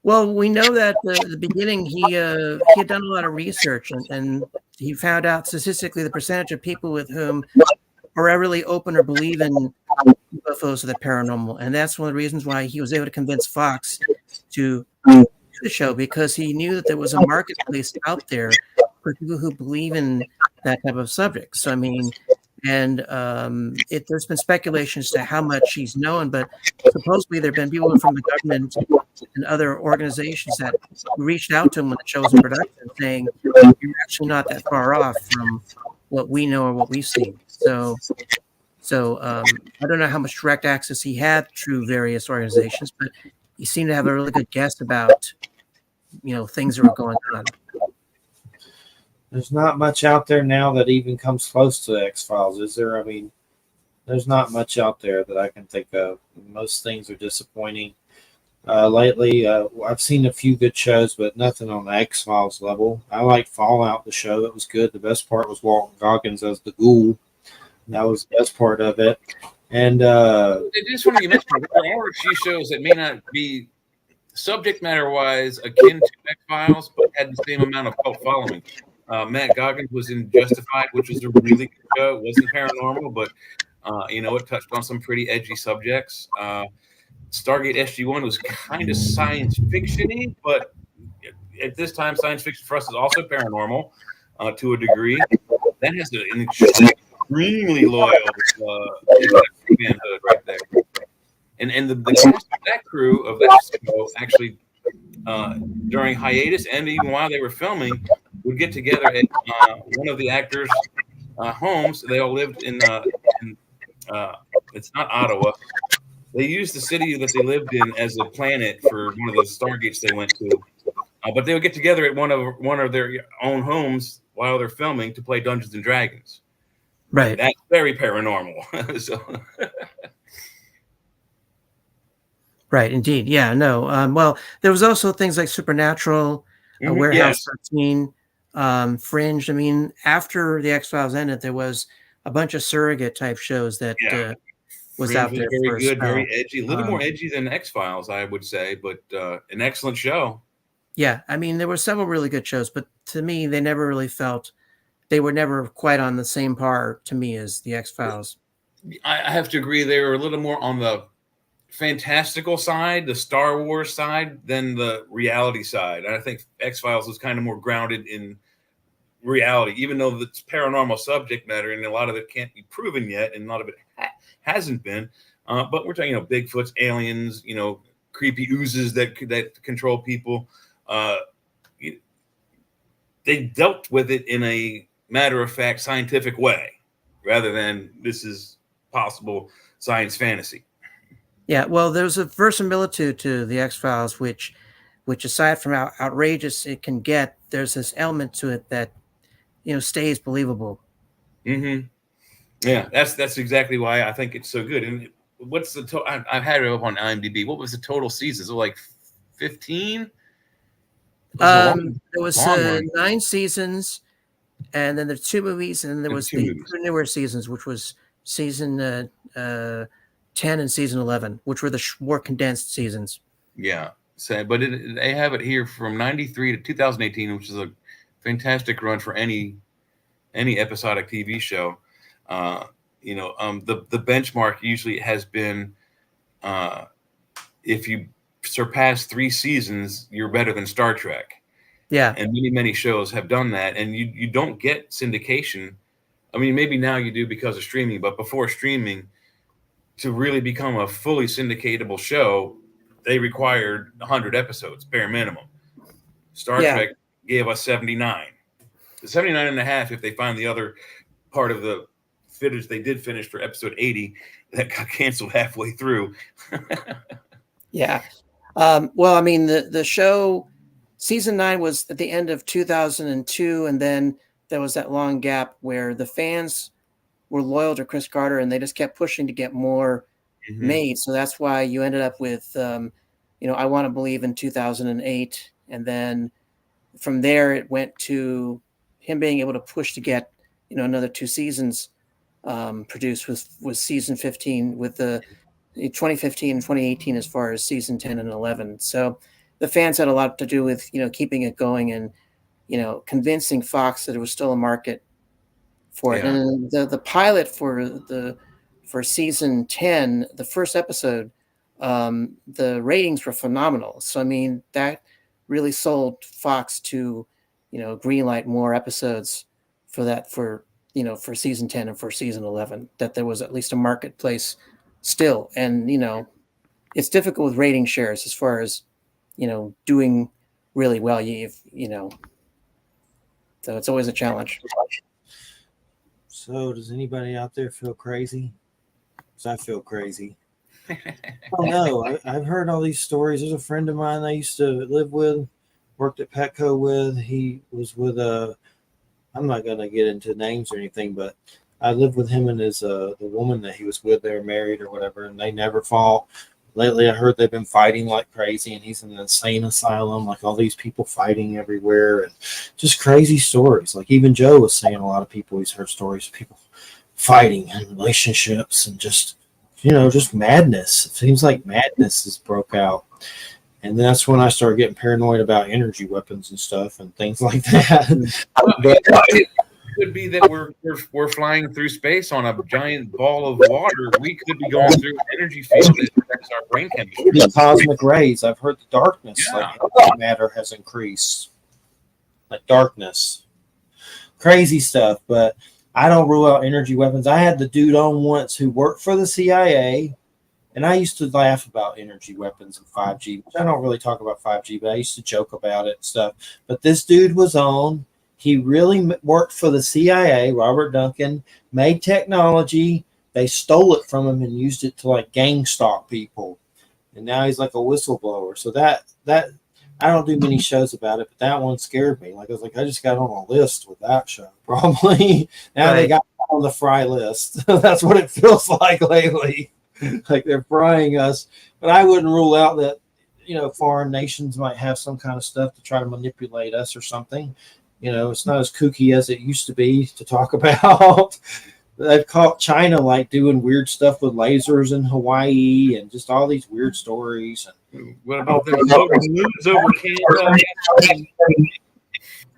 Well, we know that at the beginning he had done a lot of research, and he found out statistically the percentage of people with whom are really open or believe in UFOs or the paranormal, and that's one of the reasons why he was able to convince Fox to do the show, because he knew that there was a marketplace out there for people who believe in that type of subject. So I mean, and there's been speculation as to how much he's known, but supposedly there have been people from the government and other organizations that reached out to him when the show was in production, saying you're actually not that far off from what we know or what we've seen. So I don't know how much direct access he had through various organizations, but he seemed to have a really good guess about things that were going on. There's not much out there now that even comes close to X-Files, is there? I mean, there's not much out there that I can think of. Most things are disappointing. Lately, I've seen a few good shows, but nothing on the X-Files level. I like Fallout, the show. It was good. The best part was Walton Goggins as the ghoul. That was the best part of it. And it is funny you mentioned there are a few shows that may not be subject matter-wise akin to X-Files, but had the same amount of cult following. Matt Goggins was in Justified, which was a really good show. It wasn't paranormal, but it touched on some pretty edgy subjects. Stargate SG-1 was kind of science fiction-y, but at this time, science fiction for us is also paranormal to a degree. That has an extremely loyal manhood right there. And the cast of that crew of that show actually, during hiatus and even while they were filming, would get together at one of the actors' homes. They all lived in it's not Ottawa. They used the city that they lived in as a planet for one of the Stargates they went to. But they would get together at one of their own homes while they're filming to play Dungeons and Dragons. Right. That's very paranormal. So. Right. Indeed. Yeah. No. Well, there was also things like Supernatural, Warehouse 13, Fringe. I mean, after the X-Files ended, there was a bunch of surrogate type shows that was out there. Very good, very edgy, a little more edgy than X-Files, I would say, but an excellent show. Yeah, I mean, there were several really good shows, but to me, they were never quite on the same par to me as the X-Files. I have to agree, they were a little more on the fantastical side, the Star Wars side, than the reality side. And I think X-Files was kind of more grounded in reality, even though it's paranormal subject matter and a lot of it can't be proven yet, and a lot of it hasn't been. But we're talking, Bigfoots, aliens, creepy oozes that control people. They dealt with it in a matter-of-fact scientific way rather than this is possible science fantasy. Yeah, well, there's a verisimilitude to the X-Files, which aside from how outrageous it can get, there's this element to it that, stays believable. Mm-hmm. Yeah, that's exactly why I think it's so good. And what's the total? I've had it up on IMDb. What was the total seasons? Was it like 15? There was 9 seasons, and then there's 2 movies, and then there was the 2 newer seasons, which was season 10 and season 11, which were the more condensed seasons. Yeah, so, but they have it here from 93 to 2018, which is a fantastic run for any episodic TV show. The benchmark usually has been if you surpass 3 seasons, you're better than Star Trek. Yeah. And many shows have done that. And you don't get syndication. I mean, maybe now you do because of streaming, but before streaming, to really become a fully syndicatable show, they required 100 episodes, bare minimum. Star Trek gave us 79. 79 and a half if they find the other part of the footage they did finish for episode 80 that got canceled halfway through. Yeah. Well, I mean, the show, season 9 was at the end of 2002, and then there was that long gap where the fans were loyal to Chris Carter, and they just kept pushing to get more made. So that's why you ended up with, I Want to Believe in 2008, and then from there it went to him being able to push to get, another 2 seasons produced with season 15, with the 2015 and 2018 as far as season 10 and 11. So the fans had a lot to do with, keeping it going and, convincing Fox that it was still a market for it. And the pilot for season 10, the first episode, the ratings were phenomenal. So, I mean, that really sold Fox to, greenlight more episodes for season 10 and for season 11, that there was at least a marketplace still. And, it's difficult with rating shares as far as, doing really well. So it's always a challenge. So does anybody out there feel crazy? Because I feel crazy. Oh no, I've heard all these stories. There's a friend of mine I used to live with, worked at Petco with. He was with I'm not going to get into names or anything, but I lived with him and the woman that he was with. They were married or whatever, and they never fought. Lately, I heard they've been fighting like crazy, and he's in an insane asylum, like all these people fighting everywhere, and just crazy stories. Like even Joe was saying, a lot of people, he's heard stories of people fighting in relationships and just madness. It seems like madness has broke out. And that's when I started getting paranoid about energy weapons and stuff and things like that. It could be that we're flying through space on a giant ball of water. We could be going through an energy field that affects our brain chemistry. The cosmic rays. I've heard the darkness, like matter has increased. Like darkness. Crazy stuff, but I don't rule out energy weapons. I had the dude on once who worked for the CIA. And I used to laugh about energy weapons and 5G, which I don't really talk about 5G, but I used to joke about it and stuff. But this dude was on. He really worked for the CIA, Robert Duncan, made technology. They stole it from him and used it to like gang stalk people. And now he's like a whistleblower. So that I don't do many shows about it, but that one scared me. Like I was like, I just got on a list with that show. Probably now They got on the fry list. That's what it feels like lately. Like they're frying us. But I wouldn't rule out that, foreign nations might have some kind of stuff to try to manipulate us or something. It's not as kooky as it used to be to talk about. They've caught China like doing weird stuff with lasers in Hawaii and just all these weird stories. What about the moons over Canada?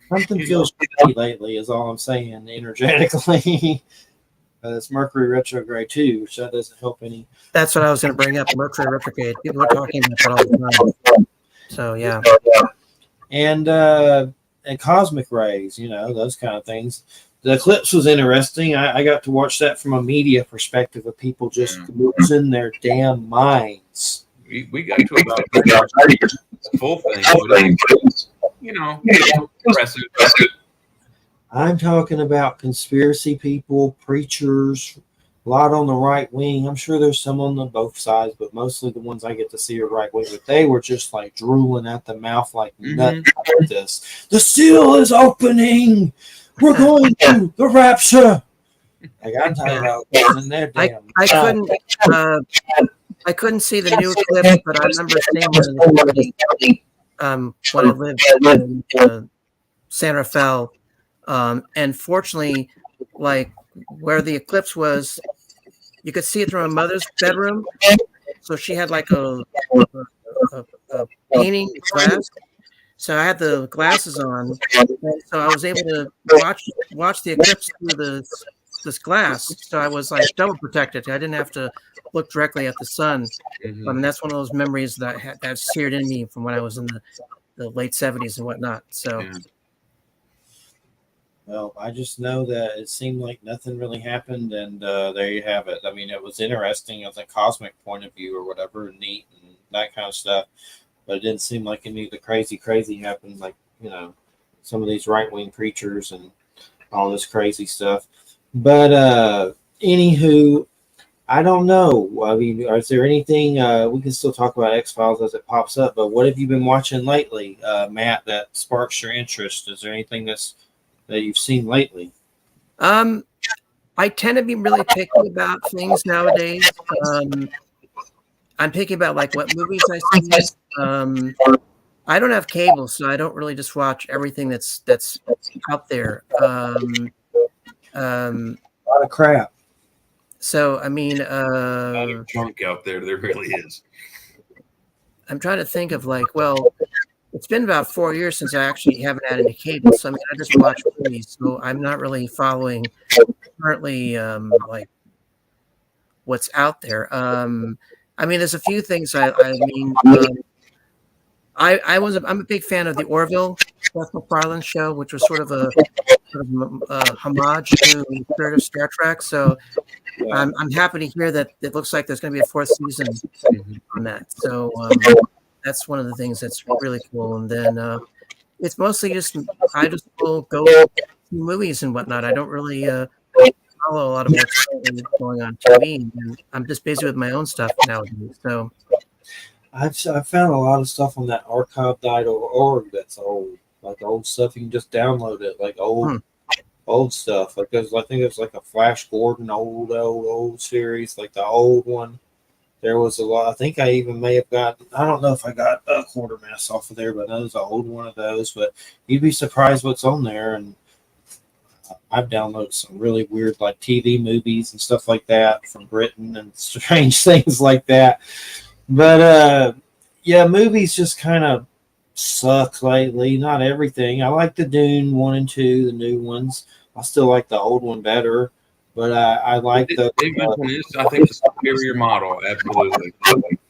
Something feels shitty lately is all I'm saying energetically. It's Mercury retrograde too, which that doesn't help any. That's what I was going to bring up. Mercury retrograde. People are talking about that all the time. So yeah, and cosmic rays, those kind of things. The eclipse was interesting. I got to watch that from a media perspective of people just losing their damn minds. we got to about 30 full thing, but it's, impressive. I'm talking about conspiracy people, preachers, a lot on the right wing. I'm sure there's some on both sides, but mostly the ones I get to see are right wing. But they were just like drooling at the mouth like nuts like this. The seal is opening. We're going to the rapture. Like I'm talking about in their damn. I couldn't see the new clip, but I remember seeing one of the when I lived in San Rafael. And fortunately, like where the eclipse was, you could see it from a mother's bedroom. So she had like a painting glass. So I had the glasses on, so I was able to watch the eclipse through this glass. So I was like double protected. I didn't have to look directly at the sun. Mm-hmm. I mean, that's one of those memories that seared in me from when I was in the late 70s and whatnot. So. Yeah. Well, I just know that it seemed like nothing really happened, and there you have it. I mean, it was interesting as a cosmic point of view or whatever, neat and that kind of stuff, but it didn't seem like any of the crazy happened, like, some of these right-wing preachers and all this crazy stuff. But anywho, I don't know. I mean, is there anything, we can still talk about X-Files as it pops up, but what have you been watching lately, Matt, that sparks your interest? Is there anything that you've seen lately? I tend to be really picky about things nowadays. I'm picky about like what movies I see. I don't have cable, so I don't really just watch everything that's out there. A lot of crap. So I mean, a lot of junk out there. There really is. I'm trying to think of like, well, it's been about 4 years since I actually haven't had any cable. So I mean, I just watch movies. So I'm not really following currently like what's out there. I mean, there's a few things. I'm a big fan of the Orville Seth MacFarlane show, which was sort of a homage to the spirit of Star Trek. So I'm happy to hear that it looks like there's going to be a 4th season on that. So that's one of the things that's really cool. And then it's mostly I just will go see movies and whatnot. I don't really follow a lot of what's going on TV. And I'm just busy with my own stuff nowadays. So I've found a lot of stuff on that archive.org that's old, like old stuff. You can just download it, like old stuff. Like I think there's like a Flash Gordon old series, like the old one. There was a lot. I think I even may have got. I don't know if I got a Quartermass off of there, but that was an old one of those. But you'd be surprised what's on there. And I've downloaded some really weird, like TV movies and stuff like that from Britain and strange things like that. But yeah, movies just kind of suck lately. Not everything. I like the Dune 1 and 2, the new ones. I still like the old one better. But I like the. I think the superior model, absolutely.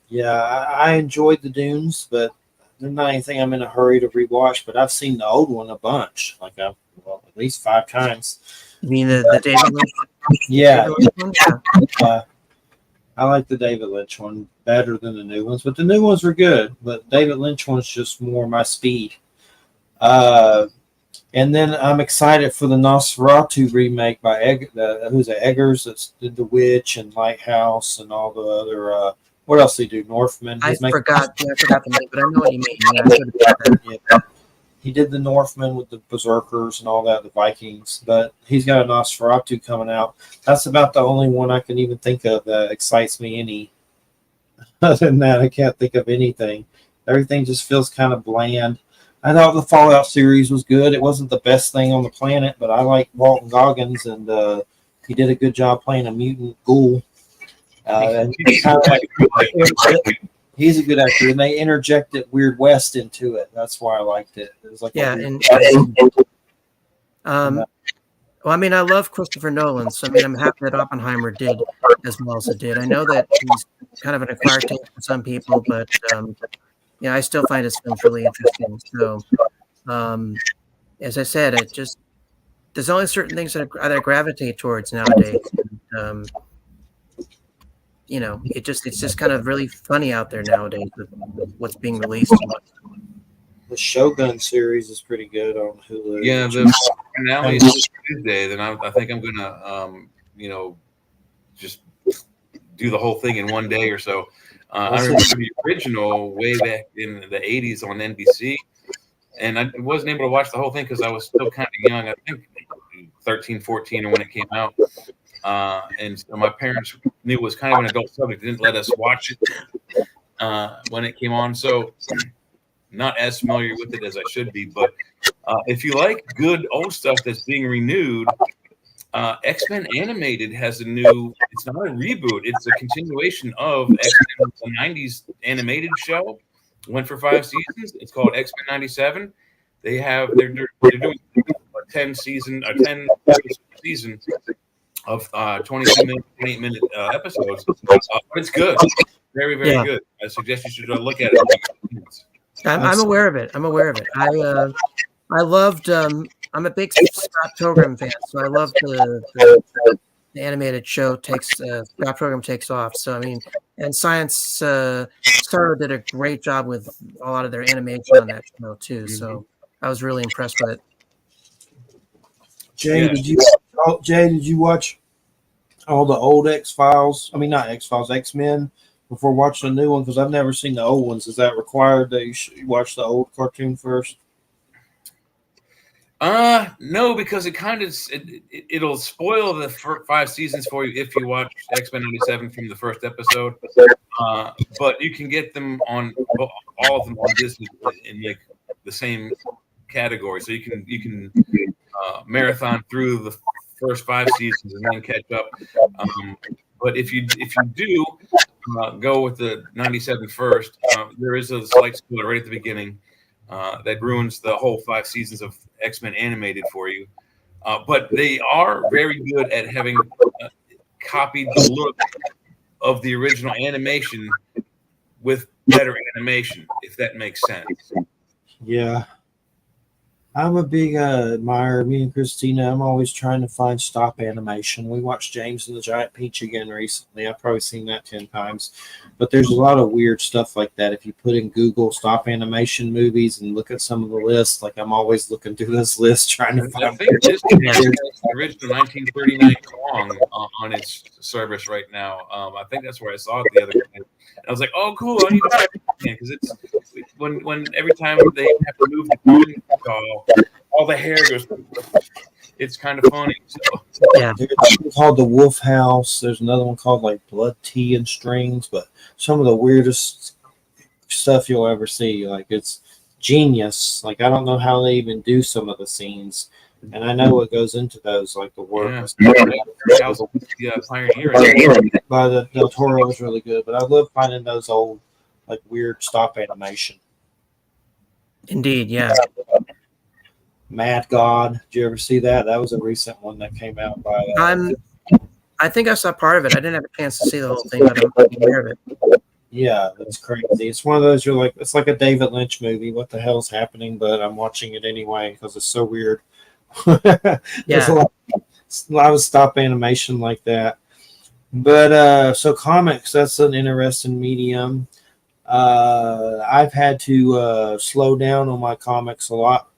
Yeah, I enjoyed the Dunes, but there's not anything I'm in a hurry to rewatch. But I've seen the old one a bunch, like at least 5 times. You mean the David Lynch? Yeah. I like the David Lynch one better than the new ones, but the new ones were good. But David Lynch one's just more my speed. And then I'm excited for the Nosferatu remake by who's it? Eggers that did The Witch and Lighthouse and all the other. What else did he do? Northman. I forgot the name, but I know what you mean. Yeah. He did the Northman with the Berserkers and all that, the Vikings. But he's got a Nosferatu coming out. That's about the only one I can even think of that excites me any. Other than that, I can't think of anything. Everything just feels kind of bland. I thought the Fallout series was good. It wasn't the best thing on the planet, but I like Walton Goggins, and he did a good job playing a mutant ghoul. And he's a good actor, and they interjected Weird West into it. That's why I liked it. It was like well, I mean, I love Christopher Nolan, so I mean, I'm happy that Oppenheimer did as well as it did. I know that he's kind of an acquired taste for some people, but I still find his films really interesting. So, as I said, there's only certain things that I gravitate towards nowadays. And, it's just kind of really funny out there nowadays with what's being released. The Shogun series is pretty good on Hulu. Yeah, the finale is Tuesday. Then I think I'm gonna just do the whole thing in one day or so. I remember the original way back in the 80s on NBC, and I wasn't able to watch the whole thing because I was still kind of young. I think 13, 14 or when it came out. And so my parents knew it was kind of an adult subject. They didn't let us watch it when it came on. So not as familiar with it as I should be. But if you like good old stuff that's being renewed, X-Men Animated has a new, it's not a reboot, it's a continuation of X-Men, the 90s animated show. Went for 5 seasons. It's called X-Men 97. They're doing a 10 season of 28-minute episodes. But it's good. Very, very good. I suggest you should look at it. I'm aware of it. I loved. I'm a big Scott Pilgrim fan, so I love the animated show. Scott Pilgrim takes off. So I mean, and Science Star did a great job with a lot of their animation on that show too. So I was really impressed with it. Jay, did you watch all the old X-Files? I mean, not X-Files, X-Men before watching the new one? Because I've never seen the old ones. Is that required that you watch the old cartoon first? No, because it kind of it'll spoil the 5 seasons for you if you watch X-Men 97 from the first episode. But you can get them on all of them on Disney in like the same category, so you can marathon through the first 5 seasons and then catch up. But if you do go with the 97 first, there is a slight spoiler right at the beginning that ruins the whole 5 seasons of X-Men Animated for you. But they are very good at having copied the look of the original animation with better animation, if that makes sense. Yeah. I'm a big admirer. Me and Christina, I'm always trying to find stop animation. We watched James and the Giant Peach again recently. I've probably seen that 10 times. But there's a lot of weird stuff like that. If you put in Google stop animation movies and look at some of the lists, like I'm always looking through this list trying to find. I think this has the original 1939 Kong on its service right now. I think that's where I saw it the other day. And I was like, oh, cool. I need to watch it again because it's when every time they have to move the call, all the hair goes. It's kind of funny. So. Yeah, there's one called The Wolf House. There's another one called like Blood, Tea, and Strings. But some of the weirdest stuff you'll ever see. Like it's genius. Like I don't know how they even do some of the scenes, and I know what goes into those, like the work. Pioneer. By the Del Toro is really good, but I love finding those old, like weird stop animation. Indeed, yeah. Mad God. Did you ever see that? That was a recent one that came out by. I think I saw part of it. I didn't have a chance to see the whole thing, but I'm aware of it. Yeah, that's crazy. It's one of those you're like, it's like a David Lynch movie. What the hell's happening? But I'm watching it anyway because it's so weird. There's a lot of stop animation like that. But so comics, that's an interesting medium. I've had to slow down on my comics a lot.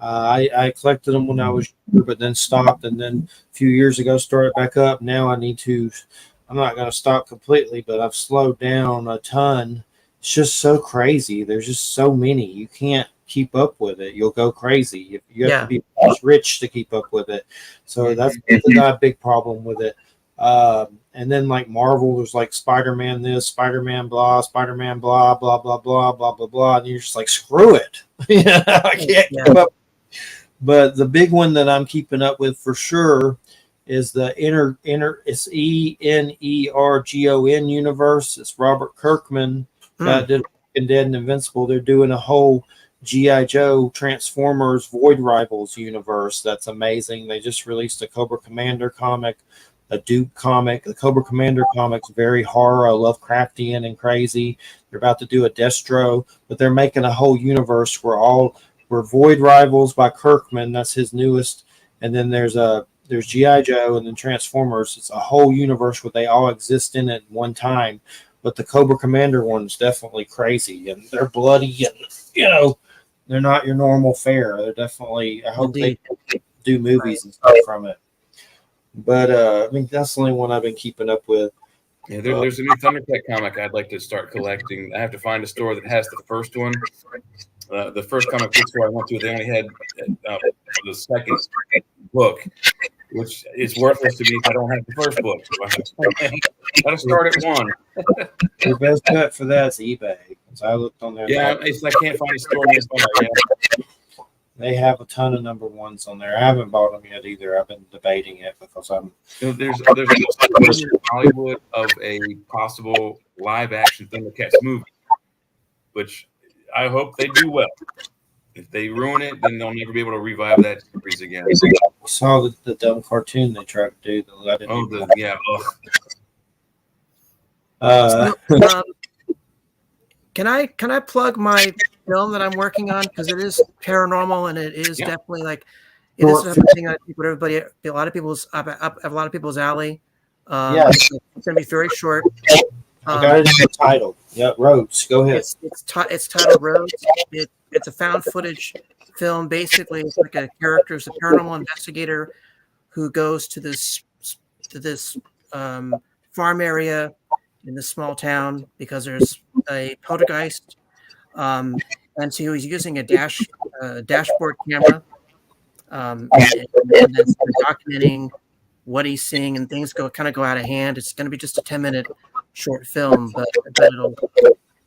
I collected them when I was younger, but then stopped, and then a few years ago started back up. Now I'm not going to stop completely, but I've slowed down a ton. It's just so crazy. There's just so many. You can't keep up with it. You'll go crazy. You have to be rich to keep up with it. So that's not a big problem with it. And then like Marvel, there's like Spider-Man this, Spider-Man blah, Spider-Man blah, blah, blah, blah, blah, blah, blah. And you're just like, screw it. I can't keep up. But the big one that I'm keeping up with for sure is the it's ENERGON universe. It's Robert Kirkman that did Walking Dead and Invincible. They're doing a whole G.I. Joe Transformers Void Rivals universe. That's amazing. They just released a Cobra Commander comic, a Duke comic. The Cobra Commander comic's very horror, Lovecraftian and crazy. They're about to do a Destro, but they're making a whole universe where Void Rivals by Kirkman. That's his newest. And then there's there's G.I. Joe and then Transformers. It's a whole universe where they all exist in it at one time. But the Cobra Commander one's definitely crazy, and they're bloody, and they're not your normal fare. They're definitely. I hope Indeed. they do movies and stuff from it. But I mean, that's the only one I've been keeping up with. Yeah, there's a new Thundercat comic I'd like to start collecting. I have to find a store that has the first one. The first comic book store I went to, they only had the second book, which is worthless to me if I don't have the first book. Got to start at one. The best bet for that is eBay. Because I looked on there. Yeah, I can't find a store nearby yet. They have a ton of number ones on there. I haven't bought them yet either. I've been debating it because I'm. There's a in Hollywood of a possible live action Thundercats movie, which I hope they do well. If they ruin it, then they'll never be able to revive that series again. I saw the dumb cartoon they tried to do. Yeah. Can I plug my film that I'm working on, because it is paranormal and it is definitely like it is something I think what a lot of people's alley. It's gonna be very short. I got it in the title. Yeah, Roads. Go ahead. It's titled Roads. It's a found footage film. Basically, it's like a character, it's a paranormal investigator who goes to this farm area in this small town because there's a poltergeist, and so he's using a dashboard camera, and then documenting what he's seeing, and things go out of hand. It's going to be just a 10-minute short film, but it'll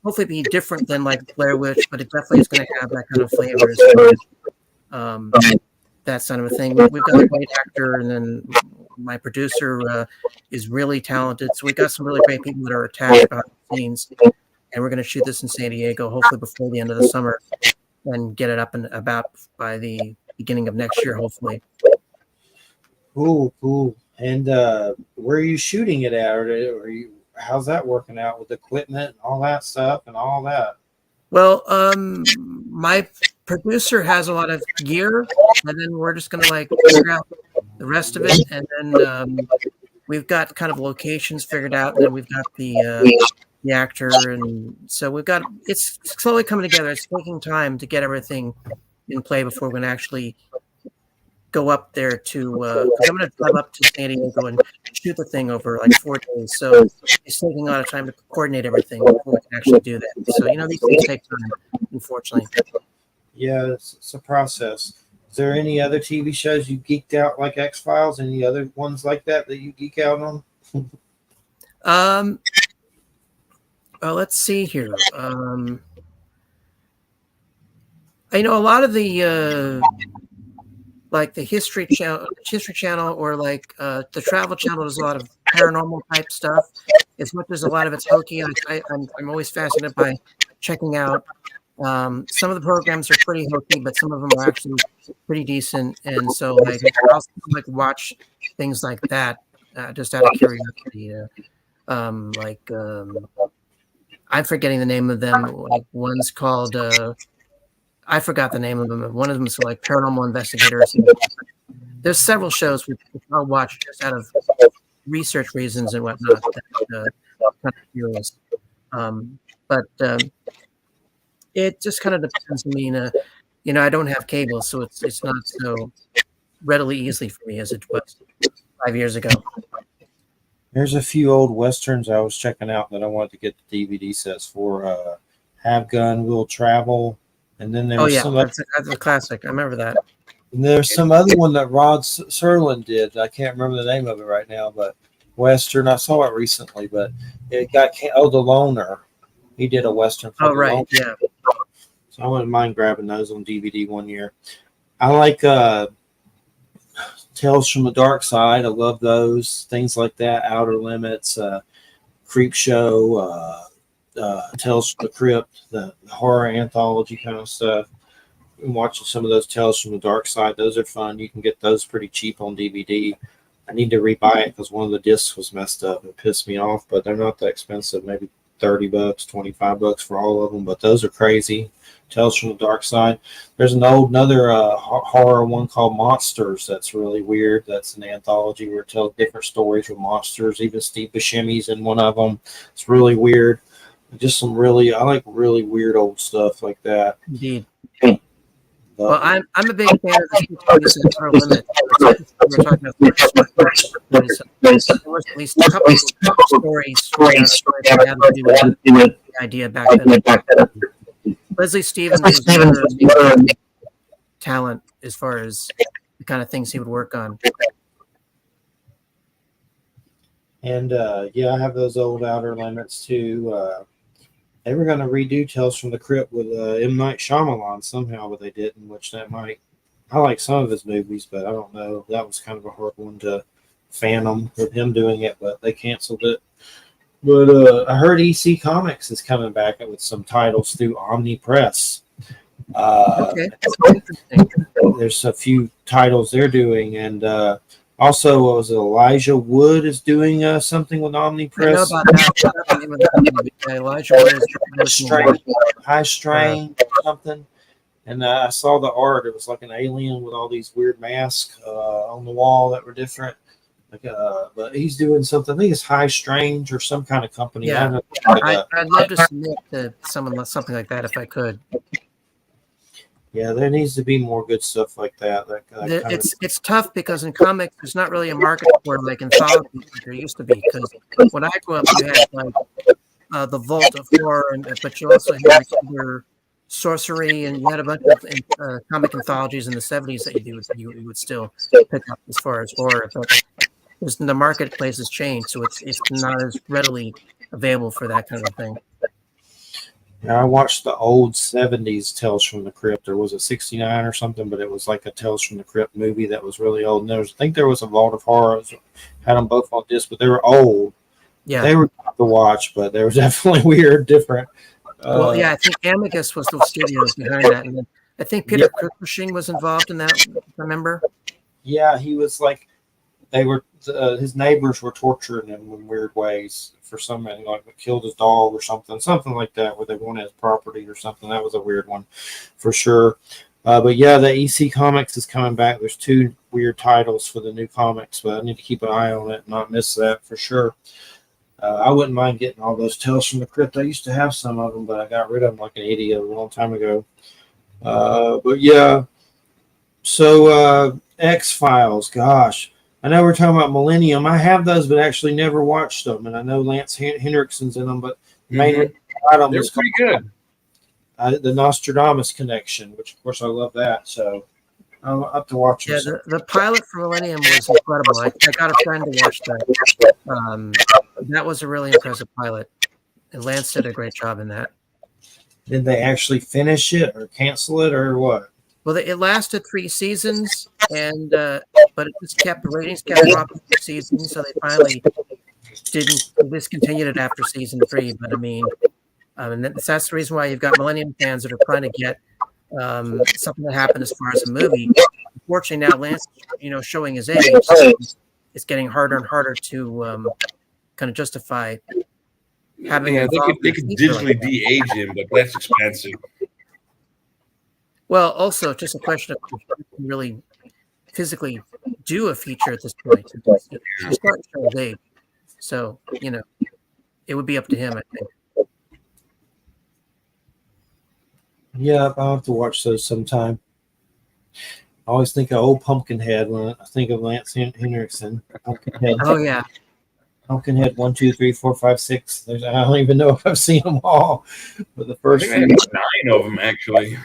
hopefully be different than like Blair Witch, but it definitely is going to have that kind of flavor as far as, that sort of a thing. We've got a great actor, and then my producer is really talented. So we've got some really great people that are attached behind the scenes, and we're going to shoot this in San Diego, hopefully before the end of the summer, and get it up and about by the beginning of next year, hopefully. Cool. And where are you shooting it at? Or how's that working out with equipment and all that stuff and all that? Well, my producer has a lot of gear, and then we're just going to figure out the rest of it. And then we've got kind of locations figured out, and then we've got the actor. And so it's slowly coming together. It's taking time to get everything in play before we're going to actually go up there to I'm going to drive up to San Diego and shoot the thing over 4 days. So it's taking a lot of time to coordinate everything before we can actually do that. So, these things take time, unfortunately. Yeah, it's a process. Is there any other TV shows you geeked out like X-Files? Any other ones like that you geek out on? Let's see here. I know a lot of the the History Channel, or the Travel Channel does a lot of paranormal type stuff. As much as a lot of it's hokey, I'm always fascinated by checking out. Some of the programs are pretty hokey, but some of them are actually pretty decent. And so I'll watch things like that just out of curiosity. I'm forgetting the name of them. One's called I forgot the name of them. One of them is Paranormal Investigators. There's several shows which I'll watch just out of research reasons and whatnot. Kind of curious. But it just kind of depends. I mean, I don't have cable, so it's not so readily easy for me as it was 5 years ago. There's a few old westerns I was checking out that I wanted to get the DVD sets for. Have Gun, Will Travel. And then there's that's a classic. I remember that. And there's some other one that Rod Serling did. I can't remember the name of it right now, but Western. I saw it recently, but it got The Loner. He did a Western. Oh, right. Loner. Yeah. So I wouldn't mind grabbing those on DVD one year. I like Tales from the Dark Side. I love those. Things like that. Outer Limits, Creep Show, Tales from the Crypt, the horror anthology kind of stuff. I'm watching some of those Tales from the Dark Side. Those are fun. You can get those pretty cheap on DVD. I need to rebuy it because one of the discs was messed up. It pissed me off, but they're not that expensive. Maybe $30, $25 for all of them, but those are crazy. Tales from the Dark Side. There's another horror one called Monsters that's really weird. That's an anthology where it tells different stories with monsters. Even Steve Buscemi's in one of them. It's really weird. Just I like really weird old stuff like that. Indeed. Well, I'm a big fan of the movies that are limited. We're talking about there was at least a couple of stories that had to do with the idea back then. Leslie Stevens was another talent as far as the kind of things he would work on. And I have those old Outer Limits too. They were going to redo Tales from the Crypt with M. Night Shyamalan somehow, but they didn't, which that might. I like some of his movies, but I don't know. That was kind of a hard one to fathom with him doing it, but they canceled it. But I heard EC Comics is coming back with some titles through Omni Press. Okay, that's interesting. There's a few titles they're doing, and also, what was it? Elijah Wood is doing something with Omni Press. I know about that. Elijah Wood is High Strain or something. And I saw the art. It was like an alien with all these weird masks on the wall that were different. But he's doing something. I think it's High Strange or some kind of company. Yeah, I'd love to submit to someone something like that if I could. Yeah, there needs to be more good stuff like that. It's tough because in comics, there's not really a market for like anthologies like there used to be. Because when I grew up, you had like the Vault of Horror, but you also had like other sorcery, and you had a bunch of comic anthologies in the 70s that you would still pick up as far as horror. But the marketplace has changed, so it's not as readily available for that kind of thing. Yeah, I watched the old 70s Tales from the Crypt. There was a 69 or something, but it was like a Tales from the Crypt movie that was really old. And I think there was a Vault of Horror. Had them both on disc, but they were old. Yeah, they were tough to watch, but they were definitely weird, different. Well, I think Amicus was the studios behind that, and then I think Peter Cushing was involved in that. Remember? Yeah, he was like they were. His neighbors were torturing him in weird ways for some reason, like killed his dog or something like that, where they wanted his property or something. That was a weird one, for sure. But yeah, the EC Comics is coming back. There's 2 weird titles for the new comics, but I need to keep an eye on it and not miss that for sure. I wouldn't mind getting all those Tales from the Crypt. I used to have some of them, but I got rid of them like an idiot a long time ago. But yeah, so X-Files, gosh. I know we're talking about Millennium. I have those, but actually never watched them. And I know Lance Henriksen's in them, but mainly they're pretty good. The Nostradamus Connection, which of course I love that. So I'll have to watch them. Yeah, the pilot for Millennium was incredible. I got a friend to watch that. That was a really impressive pilot. And Lance did a great job in that. Did they actually finish it or cancel it or what? Well, it lasted 3 seasons, and but it just the ratings kept dropping for seasons, so they finally discontinued it after season 3. But I mean, and that's the reason why you've got Millennium fans that are trying to get something that happened as far as a movie. Unfortunately, now Lance, showing his age, so it's getting harder and harder to kind of justify having. Yeah, they could digitally de-age him, but that's expensive. Well, also just a question of if you can really physically do a feature at this point. She's starting to show his age, so it would be up to him, I think. Yeah, I'll have to watch those sometime. I always think of old Pumpkinhead when I think of Lance Henriksen. Pumpkinhead. Oh yeah, Pumpkinhead 1, 2, 3, 4, 5, 6. I don't even know if I've seen them all, but the first I think I have 9 of them actually.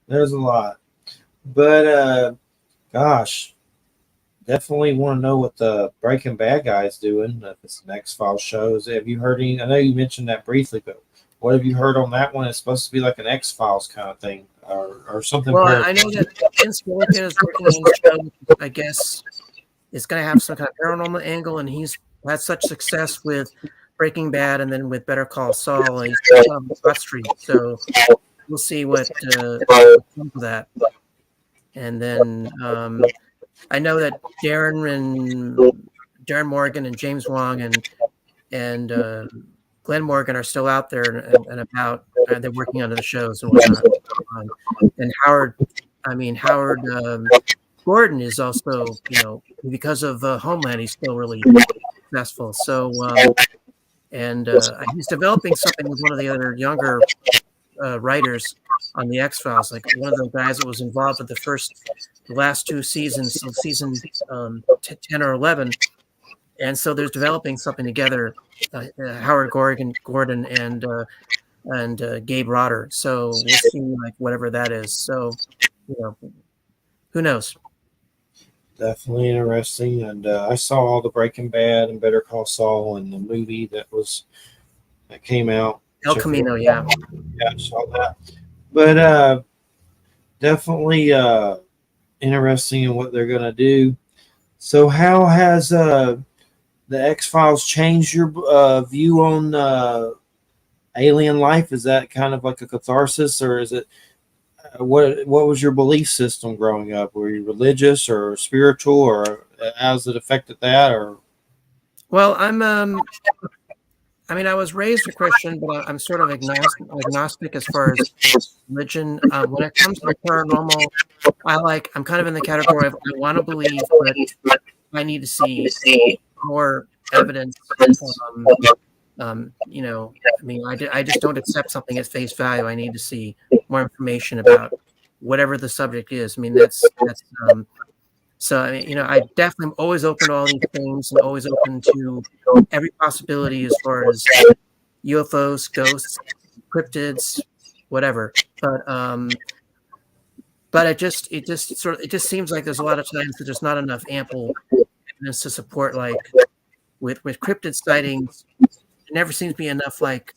There's a lot, but gosh, definitely want to know what the Breaking Bad guy's doing. If it's an X-Files show, have you heard any? I know you mentioned that briefly, but what have you heard on that one? It's supposed to be like an X-Files kind of thing, or something. Well, I know that Vince Gilligan is working on the show. I guess it's going to have some kind of paranormal angle, and he's had such success with Breaking Bad and then with Better Call Saul. He's on the Street, so we'll see what comes of that. And then I know that Darren Morgan and James Wong and Glenn Morgan are still out there and about. They're working on the shows and whatnot. And Howard Gordon is also, because of Homeland, he's still really successful. So, he's developing something with one of the other younger writers on the X-Files, like one of the guys that was involved with the last two seasons, so season 10 or 11. And so they're developing something together, Howard Gordon and Gabe Rotter. So we'll see, like, whatever that is. So, who knows? Definitely interesting. And I saw all the Breaking Bad and Better Call Saul and the movie that came out. El Camino, yeah. Yeah, I saw that. But definitely interesting in what they're going to do. So how has the X-Files changed your view on alien life? Is that kind of like a catharsis, or is it what was your belief system growing up? Were you religious or spiritual, or how's it affected that? Or well, I was raised a Christian, but I'm sort of agnostic as far as religion. When it comes to paranormal, I'm kind of in the category of I want to believe, but I need to see more evidence. I just don't accept something at face value. I need to see more information about whatever the subject is. I mean, I definitely am always open to all these things and always open to every possibility as far as UFOs, ghosts, cryptids, whatever. But it just seems like there's a lot of times that there's not enough ample evidence to support, like with cryptid sightings. There never seems to be enough like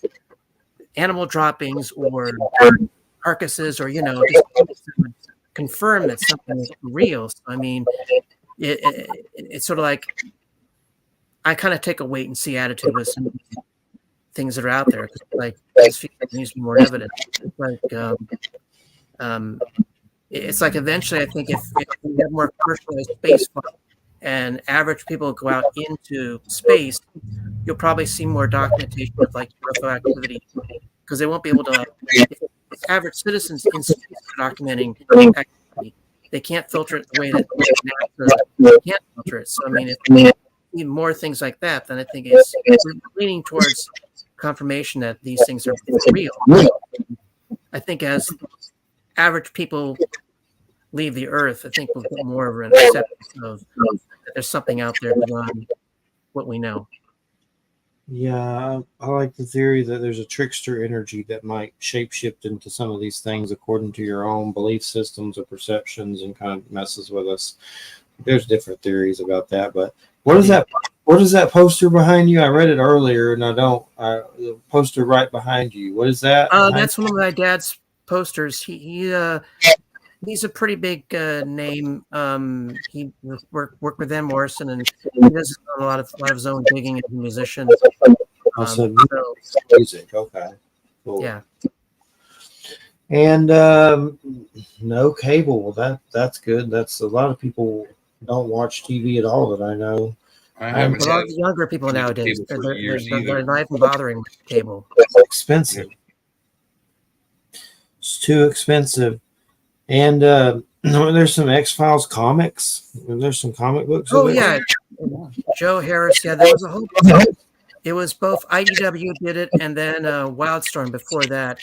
animal droppings or carcasses or just confirm that something is real. So, I mean, it's sort of like I kind of take a wait and see attitude with some things that are out there. Like, this needs to be more evidence. It's like eventually, I think if we have more personalized space flight and average people go out into space, you'll probably see more documentation of like UFO activity, because they won't be able to. Average citizens in space are documenting activity. They can't filter it the way that NASA can't filter it. So I mean, if we need more things like that, then I think we're leaning towards confirmation that these things are real. I think as average people leave the Earth, I think we'll get more of an acceptance of that there's something out there beyond what we know. yeah, I like the theory that there's a trickster energy that might shapeshift into some of these things according to your own belief systems or perceptions and kind of messes with us. There's different theories about that, but what is that? What is that poster behind you? I read it earlier, and the poster right behind you. What is that? That's one of my dad's posters. He's a pretty big name. He worked with Van Morrison, and he does a lot of his own digging as a musician. Music. Okay. Cool. Yeah. And no cable. Well, that's good. That's a lot of people don't watch TV at all that I know. I haven't A lot had of younger people nowadays, cable for years they're either. not even bothering with cable. It's expensive. It's too expensive. And there's some X-Files comics. There's some comic books. Oh yeah, Joe Harris. Yeah, there was a whole. It was both IDW did it, and then Wildstorm before that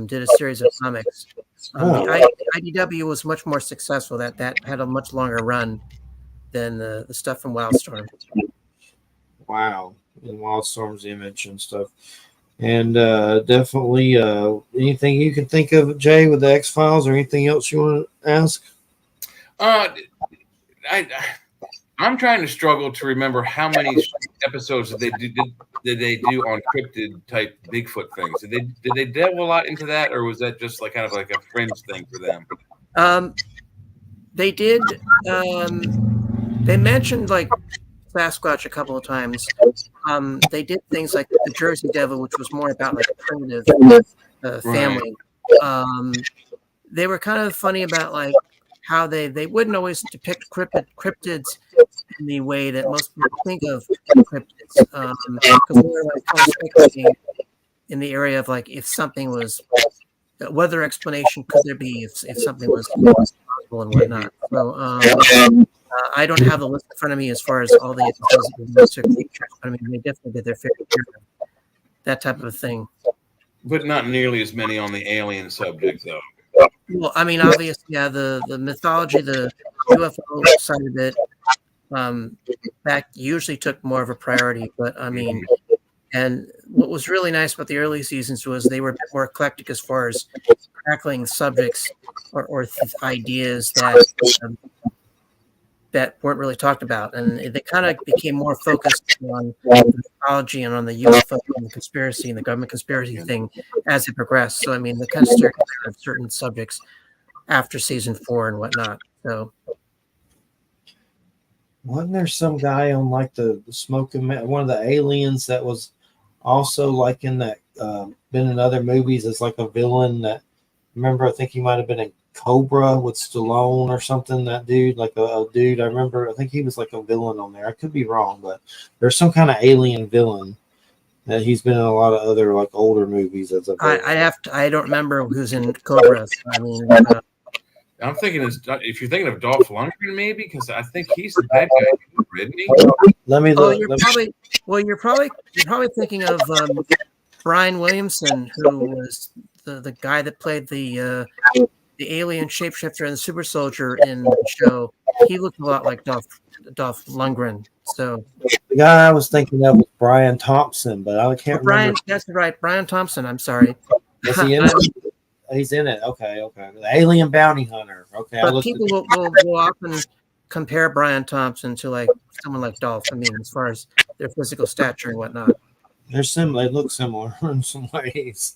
did a series of comics. The IDW was much more successful. That had a much longer run than the stuff from Wildstorm. Wow, and Wildstorm's image and stuff. And definitely anything you can think of, Jay, with the X-Files, or anything else you want to ask? I'm trying to struggle to remember how many episodes did they do on cryptid type Bigfoot things. Did they delve a lot into that, or was that just like kind of like a fringe thing for them? They did. They mentioned like Sasquatch a couple of times. They did things like the Jersey Devil, which was more about like a primitive family. They were kind of funny about like how they wouldn't always depict cryptids in the way that most people think of cryptids, because we were like kind of speculating in the area of like if something was, what other explanation could there be if something was possible and whatnot. So I don't have the list in front of me as far as all the episodes that creatures, but I mean they definitely did their fair share of that type of a thing. But not nearly as many on the alien subject, though. Well, I mean, obviously, yeah, the mythology, the UFO side of it, that usually took more of a priority. But I mean, and what was really nice about the early seasons was they were a bit more eclectic as far as tackling subjects or ideas that weren't really talked about, and they kind of became more focused on the mythology and on the UFO and the conspiracy and the government conspiracy thing as it progressed. So, I mean, they kind of steered clear of certain subjects after season 4 and whatnot. So, wasn't there some guy on like the smoking one of the aliens that was also like in that been in other movies as like a villain that remember I think he might have been in Cobra with Stallone or something, that dude, like a dude I remember, I think he was like a villain on there. I could be wrong, but there's some kind of alien villain that he's been in a lot of other like older movies as a villain. I don't remember who's in Cobra. So, I mean, I'm thinking if you're thinking of Dolph Lundgren, maybe because I think he's the bad guy, isn't he? Let me look. You're probably thinking of Brian Williamson, who was the guy that played the alien shapeshifter and the super soldier in the show. He looked a lot like Dolph Lundgren. So the guy I was thinking of was Brian Thompson, but I can't remember. That's right, Brian Thompson. I'm sorry. Is he in it? He's in it. Okay. The alien bounty hunter. Okay. But people will often compare Brian Thompson to like someone like Dolph. I mean, as far as their physical stature and whatnot. They're similar. They look similar in some ways.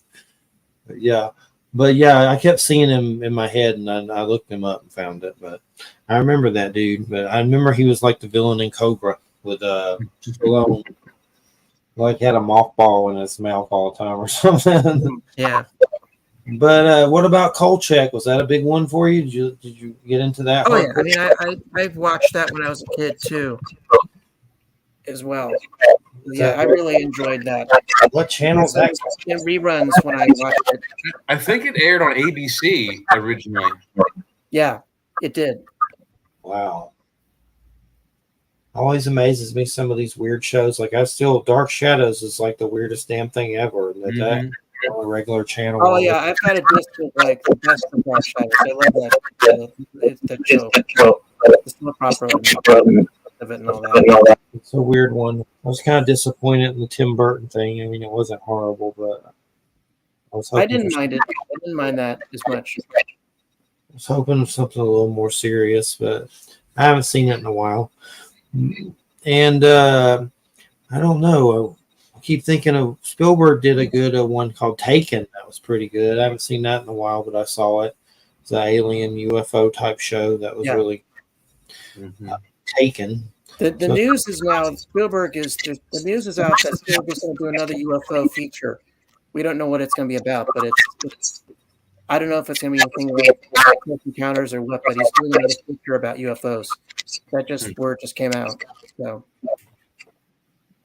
But yeah, I kept seeing him in my head, and I looked him up and found it. But I remember that dude. But I remember he was like the villain in Cobra with Stallone. Like he had a mothball in his mouth all the time or something. Yeah. But what about Kolchak? Was that a big one for you? Did you get into that? Oh yeah, I mean, I've watched that when I was a kid too, as well. Yeah, I really enjoyed that. What channel is that? It reruns when I watched it. I think it aired on ABC originally. Yeah, it did. Wow. Always amazes me some of these weird shows. Like Dark Shadows is like the weirdest damn thing ever. That on a regular channel. Oh yeah, I've got a disc with like the best of Dark Shadows. I love that show. It's not proper of it and all that. It's a weird one. I was kind of disappointed in the Tim Burton thing. I mean, it wasn't horrible, but I didn't mind it. I didn't mind that as much. I was hoping for something a little more serious, but I haven't seen it in a while. And I don't know. I keep thinking of Spielberg did a good one called Taken. That was pretty good. I haven't seen that in a while, but I saw it. It's an alien UFO type show that was really Taken. The news is now Spielberg is the news is out that Spielberg is going to do another UFO feature. We don't know what it's going to be about, but it's I don't know if it's going to be anything like close encounters or what, but he's doing another feature about UFOs. That word just came out. So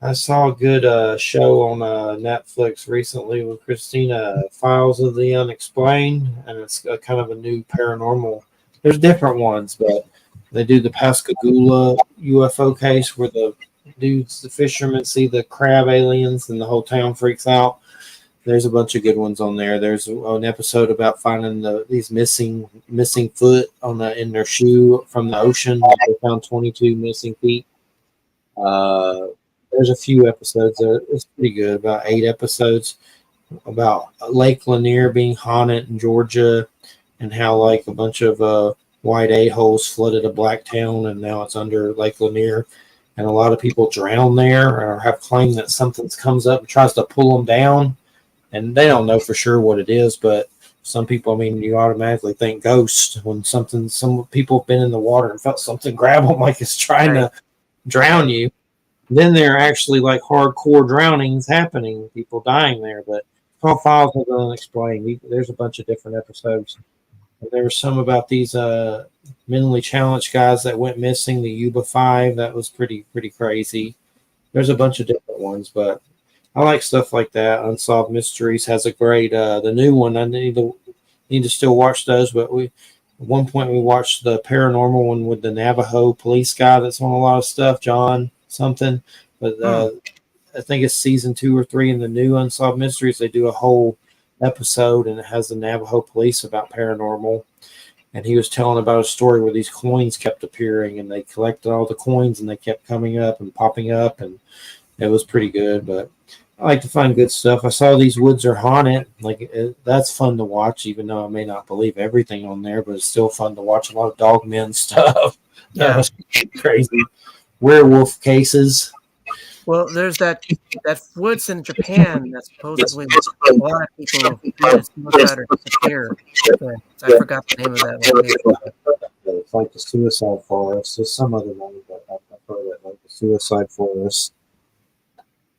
I saw a good show on Netflix recently with Christina, Files of the Unexplained, and it's kind of a new paranormal. There's different ones, but they do the Pascagoula UFO case where the fishermen see the crab aliens and the whole town freaks out. There's a bunch of good ones on there. There's an episode about finding these missing foot in their shoe from the ocean. They found 22 missing feet. There's a few episodes there. It's pretty good, about 8 episodes about Lake Lanier being haunted in Georgia and how like a bunch of white a-holes flooded a black town and now it's under Lake Lanier. And a lot of people drown there or have claimed that something comes up and tries to pull them down. And they don't know for sure what it is, but some people, I mean, you automatically think ghost when some people have been in the water and felt something grab them like it's trying to drown you. Then there are actually like hardcore drownings happening, people dying there. But it's called Files of the Unexplained. There's a bunch of different episodes. And there were some about these mentally challenged guys that went missing. The Yuba Five, that was pretty crazy. There's a bunch of different ones, but I like stuff like that. Unsolved Mysteries has a great the new one. I need to still watch those, but at one point we watched the paranormal one with the Navajo police guy that's on a lot of stuff, John something. But I think it's season 2 or 3 in the new Unsolved Mysteries. They do a whole episode and it has the Navajo police about paranormal. And he was telling about a story where these coins kept appearing and they collected all the coins and they kept coming up and popping up, and it was pretty good. But I like to find good stuff. I saw These Woods Are Haunted. That's fun to watch, even though I may not believe everything on there, but it's still fun to watch a lot of Dogmen stuff. Yeah. That was crazy. Werewolf Cases. Well, there's that woods in Japan that supposedly a lot of people look at or disappear. I forgot the name of that location. It's like the Suicide Forest. There's some other name, but I've heard it, like the Suicide Forest.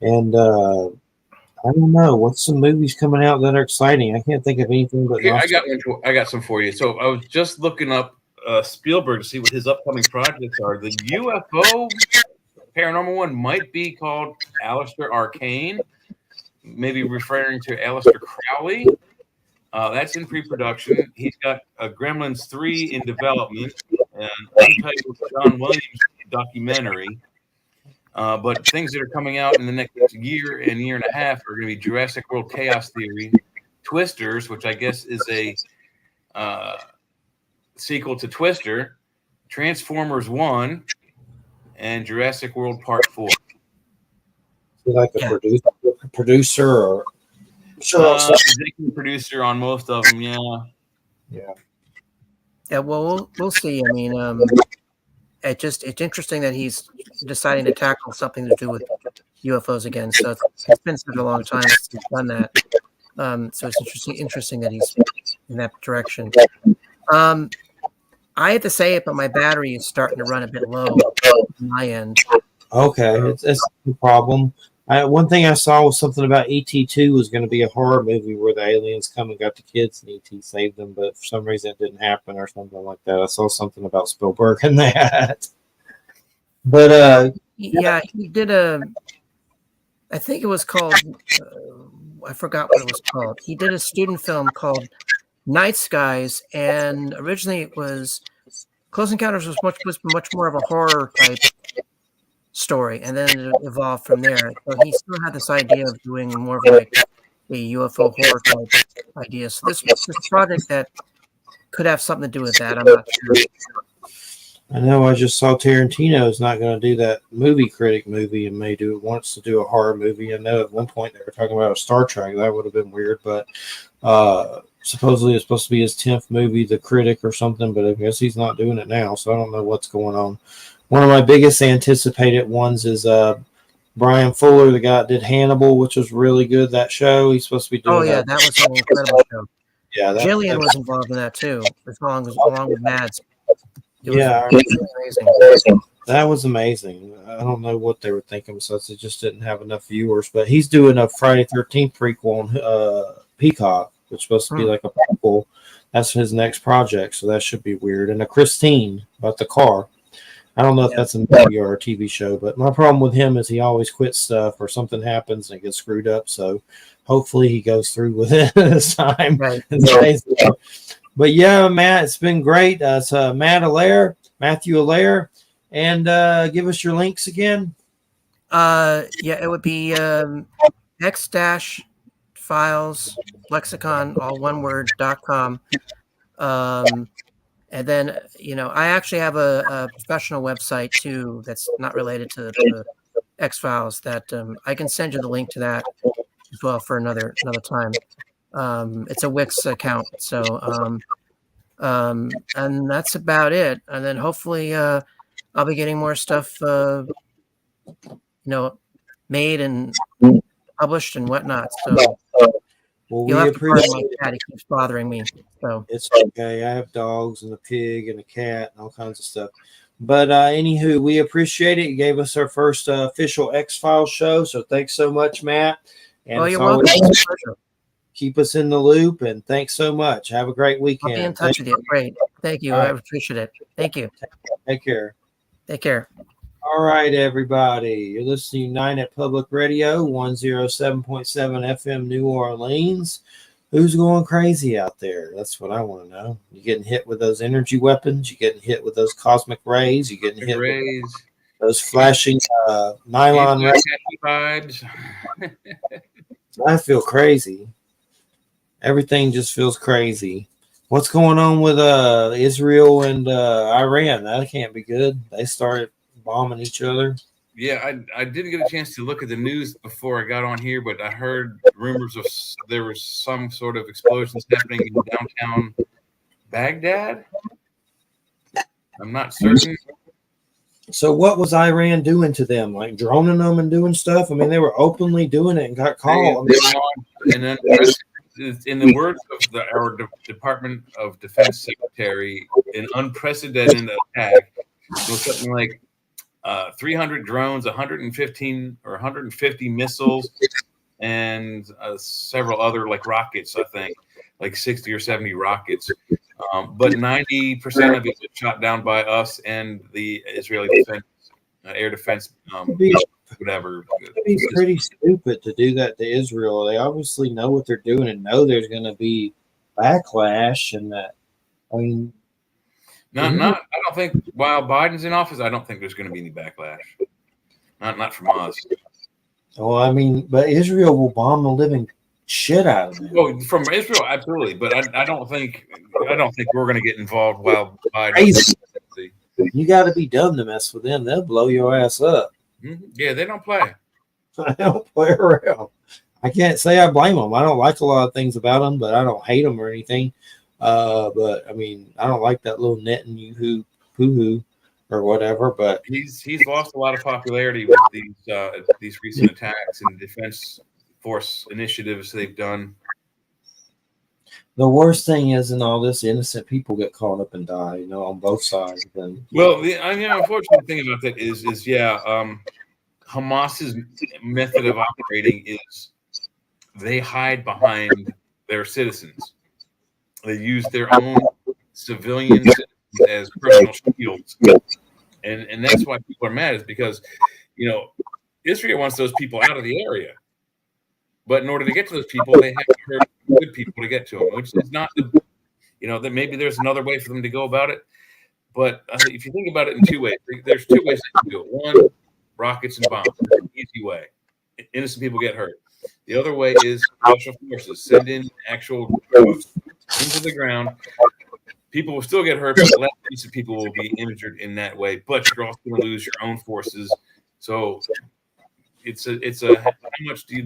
And I don't know. What's some movies coming out that are exciting? I can't think of anything but. Yeah, I got some for you. So I was just looking up Spielberg to see what his upcoming projects are. The UFO paranormal one might be called Alistair Arcane, maybe referring to Aleister Crowley. That's in pre-production. He's got Gremlins 3 in development, and untitled John Williams documentary. But things that are coming out in the next year and year and a half are going to be Jurassic World Chaos Theory, Twisters, which I guess is a sequel to Twister, Transformers 1, and Jurassic World Part 4. Like a producer or executive producer on most of them, yeah. Well, we'll see. I mean, it's interesting that he's deciding to tackle something to do with UFOs again. So it's been such a long time since he's done that. So it's interesting that he's in that direction. I had to say it, but my battery is starting to run a bit low on my end. Okay, it's no problem. One thing I saw was something about ET2 was going to be a horror movie where the aliens come and got the kids and ET saved them, but for some reason it didn't happen or something like that. I saw something about Spielberg in that. But yeah, he did I think it was called, I forgot what it was called. He did a student film called Night Skies, and originally it was Close Encounters was much more of a horror type story, and then it evolved from there. So he still had this idea of doing more of like a UFO horror type idea. So this project that could have something to do with that, I'm not sure. I know I just saw Tarantino is not going to do that movie critic movie and wants to do a horror movie. I know at one point they were talking about a Star Trek. That would have been weird, but supposedly it's supposed to be his 10th movie, The Critic or something, but I guess he's not doing it now, so I don't know what's going on. One of my biggest anticipated ones is Brian Fuller, the guy that did Hannibal, which was really good, that show. He's supposed to be doing that was an incredible show. Yeah, Jillian was involved in that too, along with Mads. It was amazing. That was amazing. I don't know what they were thinking, so it just didn't have enough viewers. But he's doing a Friday 13th prequel on Peacock, which is supposed to be like a prequel. That's his next project, so that should be weird. And a Christine about the car. I don't know if that's a movie or a TV show, but my problem with him is he always quits stuff or something happens and it gets screwed up. So hopefully he goes through with it this time. Right. But yeah, Matt, it's been great. It's Matthew Allair. And give us your links again. It would be X-Files, Lexicon, all one word, .com. And then, I actually have a professional website too that's not related to the X-Files that I can send you the link to that as well for another time. It's a Wix account. So, and that's about it. And then hopefully I'll be getting more stuff, made and published and whatnot. So you'll have to pardon my cat. He keeps bothering me. So it's okay. I have dogs and a pig and a cat and all kinds of stuff. But anywho, we appreciate it. You gave us our first official X-Files show. So thanks so much, Matt. And you're welcome. It's a pleasure. Keep us in the loop. And thanks so much. Have a great weekend. I'll be in touch with you. Great. Thank you. All I right. appreciate it. Thank you. Take care. Take care. All right, everybody. You're listening to United Public Radio, 107.7 FM New Orleans. Who's going crazy out there? That's what I want to know. You getting hit with those energy weapons? You getting hit with those cosmic rays? You getting hit with those flashing nylon rays? Vibes. I feel crazy. Everything just feels crazy. What's going on with Israel and Iran? That can't be good. They started bombing each other. Yeah, I didn't get a chance to look at the news before I got on here, but I heard rumors of there was some sort of explosions happening in downtown Baghdad. I'm not certain. So what was Iran doing to them? Like droning them and doing stuff? I mean, they were openly doing it and got caught. And then, in the words of our Department of Defense Secretary, an unprecedented attack was something like 300 drones, 115 or 150 missiles, and several other like rockets, I think, like 60 or 70 rockets. But 90% of it was shot down by us and the Israeli defense, air defense, whatever. It'd be pretty stupid to do that to Israel. They obviously know what they're doing and know there's going to be backlash. And that, I mean, I don't think while Biden's in office, I don't think there's going to be any backlash. Not from us. Well, I mean, but Israel will bomb the living shit out of them. Well, from Israel, absolutely, but I don't think we're going to get involved while Biden. Crazy. You got to be dumb to mess with them. They'll blow your ass up. Mm-hmm. Yeah, they don't play. I don't play around. I can't say I blame them. I don't like a lot of things about them, but I don't hate them or anything. But I mean, I don't like that little Netanyahu poo-hoo or whatever. But he's lost a lot of popularity with these recent attacks and defense force initiatives they've done. The worst thing is, in all this, innocent people get caught up and die. You know, on both sides. And well, the unfortunate thing about that is Hamas's method of operating is they hide behind their citizens. They use their own civilians as personal shields, and that's why people are mad. Is because Israel wants those people out of the area, but in order to get to those people, they have to hurt good people to get to them, which is not that maybe there's another way for them to go about it. But if you think about it in two ways, there's two ways to do it. One, rockets and bombs, easy way. Innocent people get hurt. The other way is special forces send in actual troops into the ground. People will still get hurt, but less innocent people will be injured in that way. But you're also going to lose your own forces. So it's a how much do you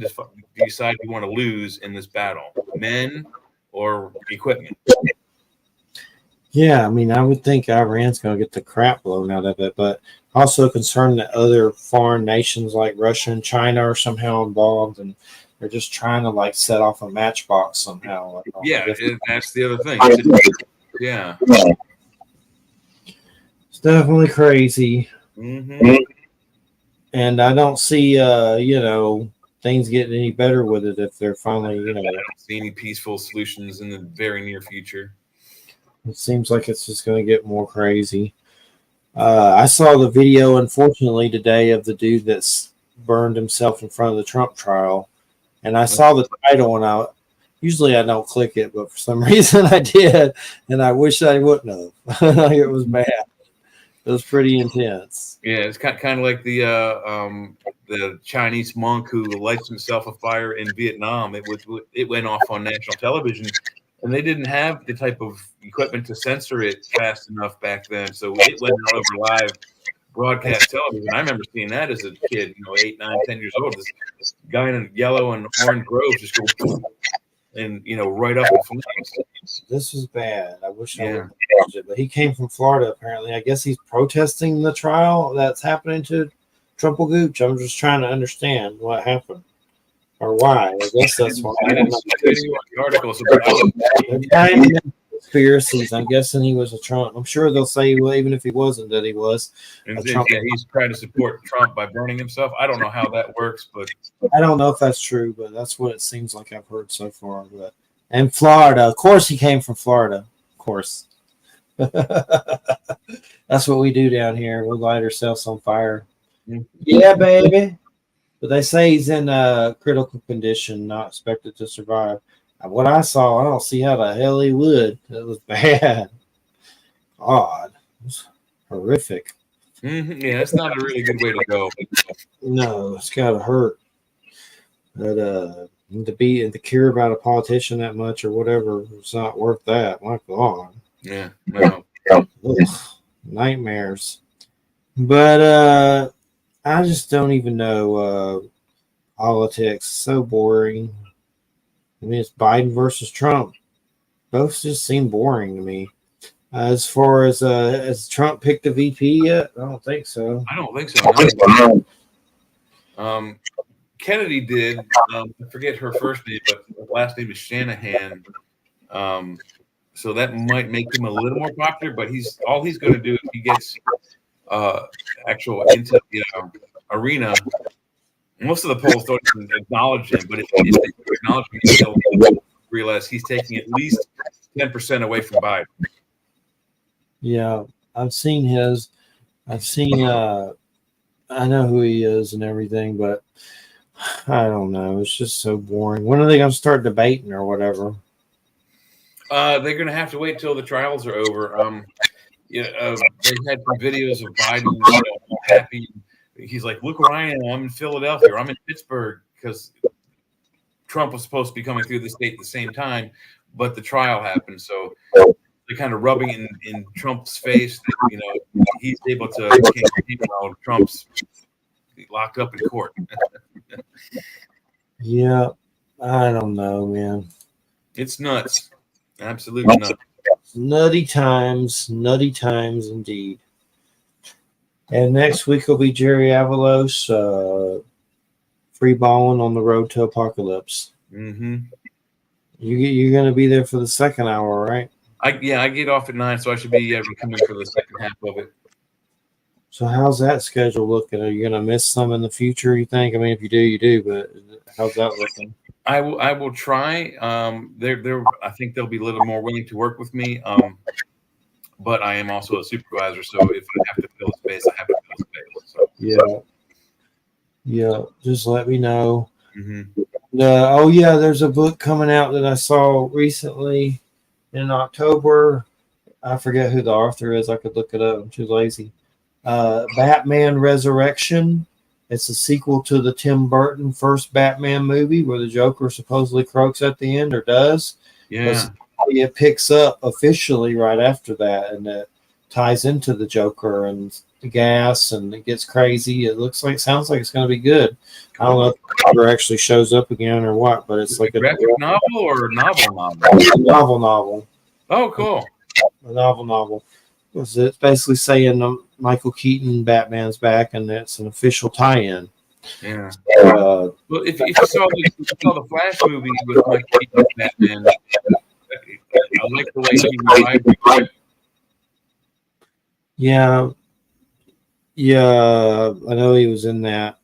decide you want to lose in this battle, men or equipment? yeah, I mean, I would think Iran's going to get the crap blown out of it, but also concerned that other foreign nations like Russia and China are somehow involved, and they're just trying to like set off a matchbox somehow. Yeah, that's the other thing. Yeah, it's definitely crazy. Mm-hmm. And I don't see, things getting any better with it if they're finally, I don't see any peaceful solutions in the very near future. It seems like it's just going to get more crazy. I saw the video, unfortunately, today of the dude that's burned himself in front of the Trump trial. And I saw the title, and usually I don't click it, but for some reason I did. And I wish I wouldn't have. It was bad. It was pretty intense. Yeah, it's kind of like the Chinese monk who lights himself afire in Vietnam. It went off on national television, and they didn't have the type of equipment to censor it fast enough back then, so it went over live broadcast television. I remember seeing that as a kid, 8, 9, 10 years old. This guy in a yellow and orange robe just go and right up in flames. This was bad. I wish I would have watched it, but he came from Florida apparently. I guess he's protesting the trial that's happening to Trumple Gooch. I'm just trying to understand what happened or why. I guess that's why. I don't know. Articles about conspiracies. I'm guessing he was a Trump. I'm sure they'll say, well, even if he wasn't, that he was. He's trying to support Trump by burning himself. I don't know how that works, but I don't know if that's true, but that's what it seems like I've heard so far. And Florida, of course, he came from Florida. Of course, That's what we do down here. We'll light ourselves on fire. Mm. Yeah, baby. But they say he's in a critical condition, not expected to survive. What I saw, I don't see how the hell he would. It was bad. Odd. It was horrific. Yeah, that's not a really good way to go. No, it's gotta hurt. But to care about a politician that much or whatever, it's not worth that. My God. Yeah, no. Ugh, nightmares. But I just don't even know politics. So boring. I mean, it's Biden versus Trump. Both just seem boring to me. As far as has Trump picked a VP yet? I don't think so. I don't think so. No. Kennedy did. I forget her first name, but her last name is Shanahan. So that might make him a little more popular. But all he's going to do if he gets actual into the arena. Most of the polls don't even acknowledge him, but if they acknowledge him, they'll realize he's taking at least 10% away from Biden. Yeah, I've seen his. I've seen. I know who he is and everything, but I don't know. It's just so boring. When are they going to start debating or whatever? They're going to have to wait till the trials are over. They had some videos of Biden happy. He's like, "Look where I am. I'm in Philadelphia. Or I'm in Pittsburgh," because Trump was supposed to be coming through the state at the same time, but the trial happened. So they're kind of rubbing in Trump's face that, he's able to while Trump's locked up in court. Yeah, I don't know, man. It's nuts. Absolutely nuts. Nutty times indeed. And next week will be Jerry Avalos free balling on the road to apocalypse. Mm-hmm. You're going to be there for the second hour, right? I get off at 9, so I should be coming for the second half of it. So how's that schedule looking? Are you going to miss some in the future, you think? I mean, if you do, you do, but how's that looking? I will try. I think they'll be a little more willing to work with me. But I am also a supervisor, so if I have to fill a space, I have to fill a space. So. Yeah. Just let me know. Mm-hmm. There's a book coming out that I saw recently in October. I forget who the author is. I could look it up. I'm too lazy. Batman Resurrection. It's a sequel to the Tim Burton first Batman movie where the Joker supposedly croaks at the end or does. Yeah. It picks up officially right after that, and it ties into the Joker and the gas, and it gets crazy. It sounds like it's going to be good. I don't know if the Joker actually shows up again or what, but it's like a graphic novel or novel. Novel. Oh, cool. A novel. It's basically saying Michael Keaton Batman's back, and it's an official tie-in. Yeah. Well, if you saw the Flash movie with Michael Keaton Batman, I like the way he revived it. Yeah, I know he was in that.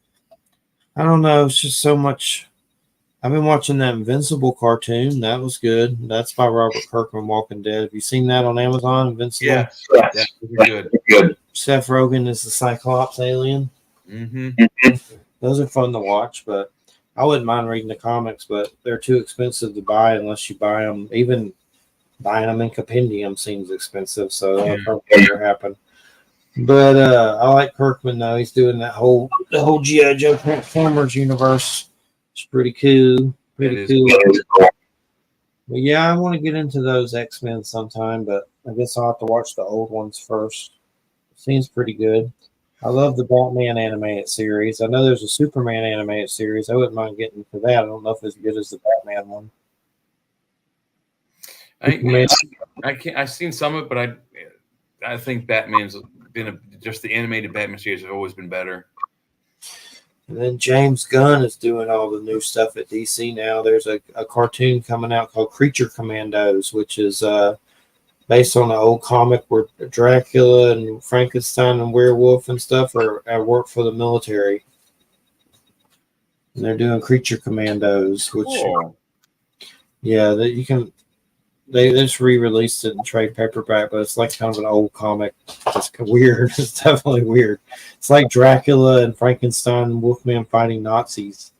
I don't know. It's just so much. I've been watching that Invincible cartoon. That was good. That's by Robert Kirkman, Walking Dead. Have you seen that on Amazon, Invincible? Yes. Good. Seth Rogen is the Cyclops alien. Mm-hmm. Those are fun to watch, but I wouldn't mind reading the comics, but they're too expensive to buy unless you buy them. Even buying them in compendium seems expensive, so that'll probably never happen. But I like Kirkman though. He's doing the whole G.I. Joe Transformers universe. It's pretty cool. Pretty cool. But yeah, I want to get into those X-Men sometime, but I guess I'll have to watch the old ones first. Seems pretty good. I love the Batman animated series. I know there's a Superman animated series. I wouldn't mind getting into that. I don't know if it's as good as the Batman one. I've seen some of it, but I think Batman's been just the animated Batman series have always been better. And then James Gunn is doing all the new stuff at DC now. There's a cartoon coming out called Creature Commandos, which is based on an old comic where Dracula and Frankenstein and werewolf and stuff are at work for the military. And they're doing Creature Commandos, which cool. Yeah, that you can. They just re-released it in trade paperback, but it's like kind of an old comic. It's weird. It's definitely weird. It's like Dracula and Frankenstein and Wolfman fighting Nazis.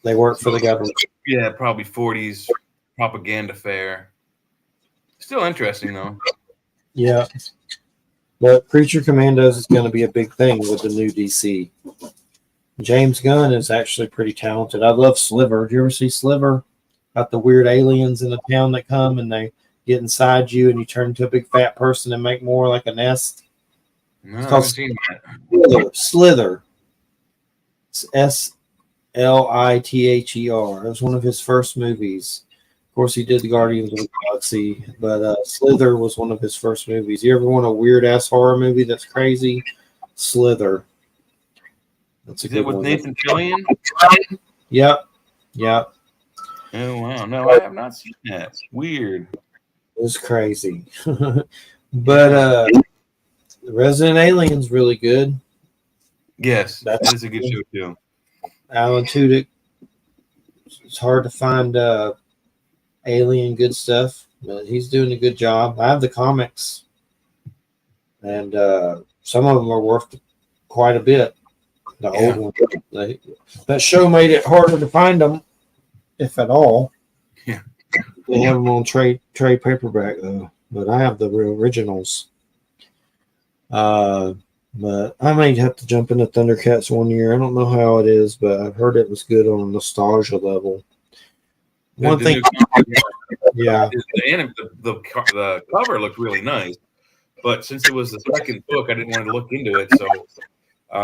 They work for the government. Yeah, probably 40s propaganda fair. Still interesting though. Yeah. But Creature Commandos is going to be a big thing with the new DC. James Gunn is actually pretty talented. I love Sliver. Do you ever see Sliver? About the weird aliens in the town that come and they get inside you and you turn into a big fat person and make more like a nest. No, It's I called haven't seen that. Slither. It's Slither. It was one of his first movies. Of course, he did the Guardians of the Galaxy, but Slither was one of his first movies. You ever want a weird ass horror movie that's crazy? Slither. That's a Is good it with one. Nathan Fillion? Yep. Yep. Oh wow, no, I have not seen that. Weird. It was crazy. But Resident Alien's really good. Yes, That's that is a good show too. Alan Tudyk. It's hard to find Alien good stuff, but he's doing a good job. I have the comics, and some of them are worth quite a bit. The old one. That show made it harder to find them, if at all. Yeah. They have them on trade paperback though, but I have the real originals. But I may have to jump into Thundercats one year. I don't know how it is, but I've heard it was good on a nostalgia level. One thing, yeah, the cover looked really nice, but since it was the second book, I didn't want to look into it. So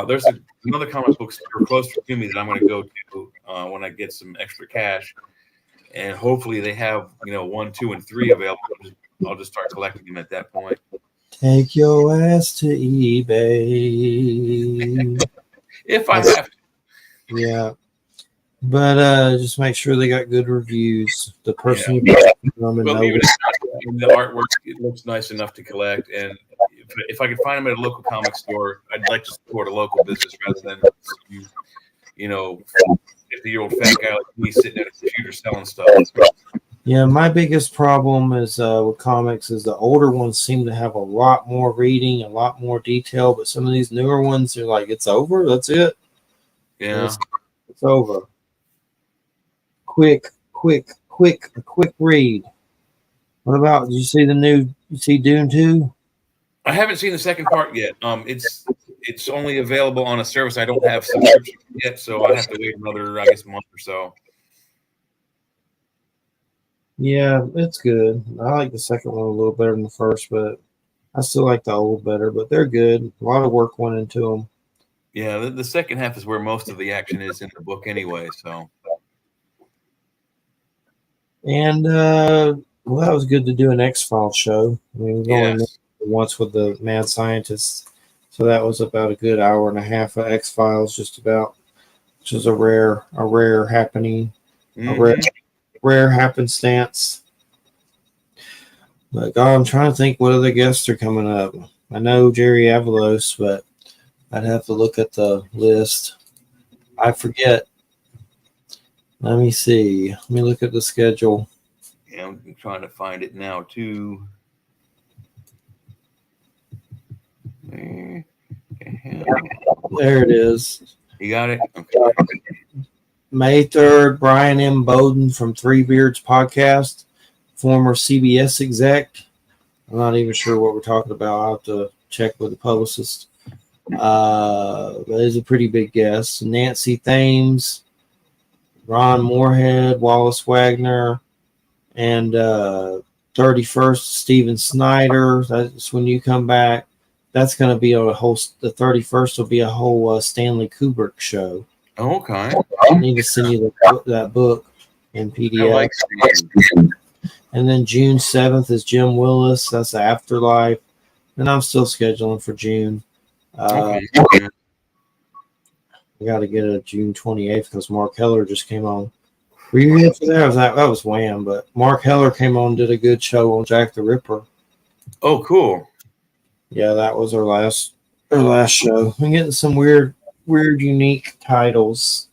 there's another comic book store closer to me that I'm going to go to when I get some extra cash, and hopefully they have 1, 2, and 3 available. I'll just start collecting them at that point. Take your ass to eBay. If I have to. Yeah. But just make sure they got good reviews. The person who them and Well, know even the artwork, it looks nice enough to collect. And if I could find them at a local comic store, I'd like to support a local business rather than 50-year-old fat guy like me sitting at a computer selling stuff. Yeah, my biggest problem is with comics is the older ones seem to have a lot more reading, a lot more detail, but some of these newer ones are like, it's over, that's it. Yeah. It's over. Quick read. What about, did you see you see Dune 2? I haven't seen the second part yet. It's only available on a service I don't have subscription yet, so I have to wait another, month or so. Yeah, it's good. I like the second one a little better than the first, but I still like the old better, but they're good. A lot of work went into them. Yeah, the second half is where most of the action is in the book anyway, so. And, that was good to do an X-Files show. I mean, we've only met once with the mad scientists, so that was about a good hour and a half of X-Files, just about, which is a rare happening, a rare happenstance. But God, I'm trying to think what other guests are coming up. I know Jerry Avalos, but I'd have to look at the list. I forget. Let me see. Let me look at the schedule. Yeah, I'm trying to find it now too. There it is. You got it? Okay. May 3rd, Brian M. Bowden from Three Beards Podcast, former CBS exec. I'm not even sure what we're talking about. I'll have to check with the publicist. But it's a pretty big guest. Nancy Thames, Ron Moorhead, Wallace Wagner, and 31st, Steven Snyder. That's when you come back. That's going to be the 31st will be a whole Stanley Kubrick show. Okay. I need to send you that book in PDF. And then June 7th is Jim Willis. That's Afterlife. And I'm still scheduling for June. Okay. I got to get it June 28th because Mark Heller just came on. Were you here for that? That was Wham, but Mark Heller came on and did a good show on Jack the Ripper. Oh, cool. Yeah, that was our last show. I'm getting some weird, unique titles.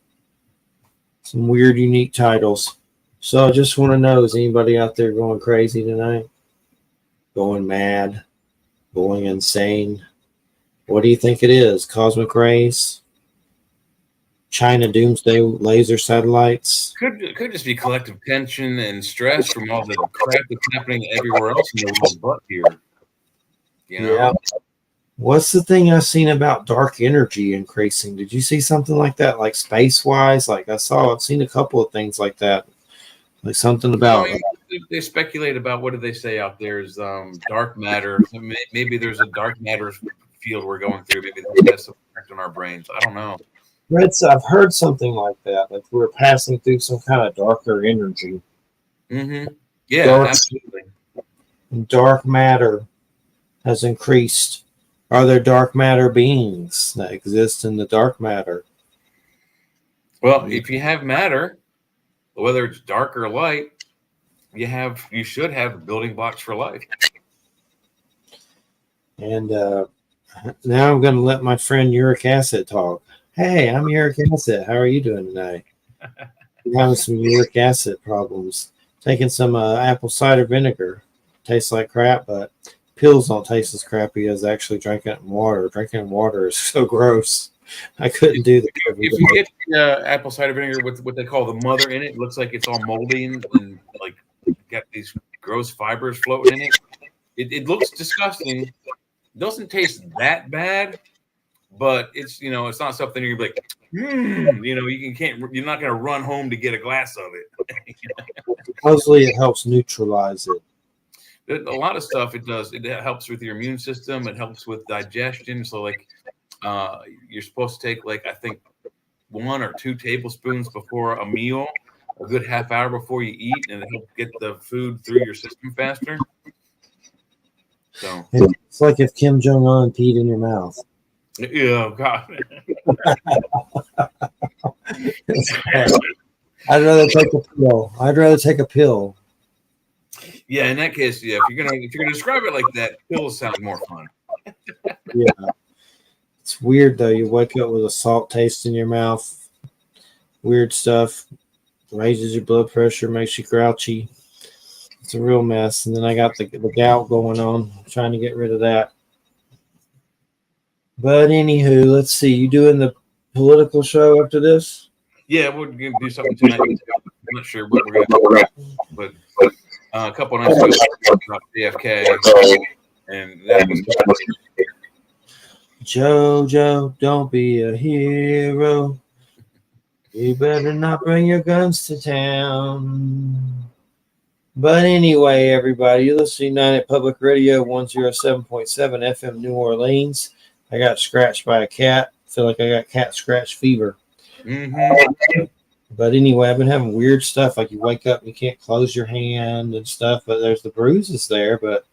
Some weird, unique titles. So I just want to know, is anybody out there going crazy tonight? Going mad? Going insane? What do you think it is? Cosmic rays? China doomsday laser satellites? Could just be collective tension and stress from all the crap that's happening everywhere else in the world but here. You know? Yeah. What's the thing I've seen about dark energy increasing? Did you see something like that, like space wise? Like I've seen a couple of things like that, like something about. They speculate about, what do they say out there is dark matter. Maybe there's a dark matter field we're going through. Maybe that has some effect on our brains. I don't know. I've heard something like that. Like we're passing through some kind of darker energy. Mm-hmm. Yeah, absolutely. Dark matter has increased. Are there dark matter beings that exist in the dark matter? Well, if you have matter, whether it's dark or light, you should have building blocks for life. And now I'm going to let my friend Uric Acid talk. Hey, I'm Uric Acid. How are you doing tonight? I'm having some uric acid problems. Taking some apple cider vinegar. Tastes like crap, but pills don't taste as crappy as actually drinking it in water. Drinking it in water is so gross. I couldn't do that. If you get apple cider vinegar with what they call the mother in it looks like it's all moldy and like got these gross fibers floating in it. It looks disgusting. It doesn't taste that bad, but it's it's not something you're like, you're not gonna run home to get a glass of it. Supposedly it helps neutralize it. A lot of stuff it does. It helps with your immune system. It helps with digestion. So like you're supposed to take I think 1 or 2 tablespoons before a meal, a good half hour before you eat, and it helps get the food through your system faster. So it's like if Kim Jong-un peed in your mouth. Yeah, God. I'd rather take a pill. Yeah, in that case, yeah. If you're gonna describe it like that, pills sound more fun. Yeah. It's weird though. You wake up with a salt taste in your mouth. Weird stuff. Raises your blood pressure, makes you grouchy. It's a real mess. And then I got the gout going on. I'm trying to get rid of that. But anywho, let's see. You doing the political show after this? Yeah, we're gonna do something tonight. I'm not sure what we're gonna do, but a couple of nights ago about JFK, and that was Jojo, don't be a hero. You better not bring your guns to town. But anyway, everybody, you're listening to United Public Radio 107.7 FM New Orleans. I got scratched by a cat. I feel like I got cat scratch fever. Mm-hmm. But anyway, I've been having weird stuff. Like you wake up and you can't close your hand and stuff, but there's the bruises there. But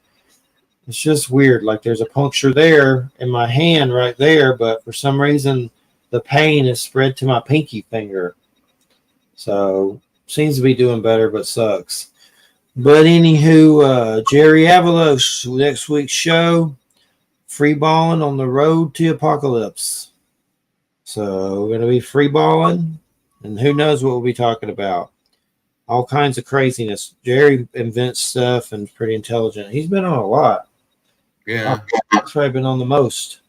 it's just weird. Like there's a puncture there in my hand right there, but for some reason the pain is spread to my pinky finger. So seems to be doing better, but sucks. But anywho, Jerry Avalos, next week's show, free balling on the road to apocalypse. So we're going to be free balling, and who knows what we'll be talking about. All kinds of craziness. Jerry invents stuff and is pretty intelligent. He's been on a lot. Yeah. He's probably been on the most.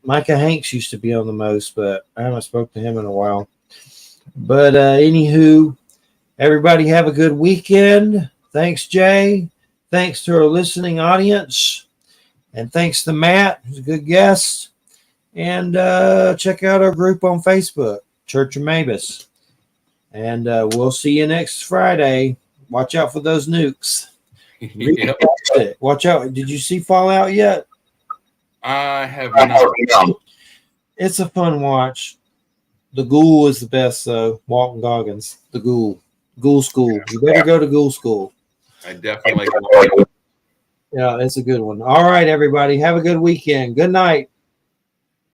Micah Hanks used to be on the most, but I haven't spoken to him in a while. But anywho, everybody have a good weekend. Thanks, Jay. Thanks to our listening audience. And thanks to Matt, who's a good guest. And check out our group on Facebook, Church of Mabus. And we'll see you next Friday. Watch out for those nukes. Yep. Watch out. Did you see Fallout yet? I have not. It's a fun watch. The Ghoul is the best, though. Walton Goggins. The Ghoul. Ghoul School. You better go to Ghoul School. I definitely like it. Yeah, it's a good one. All right, everybody. Have a good weekend. Good night.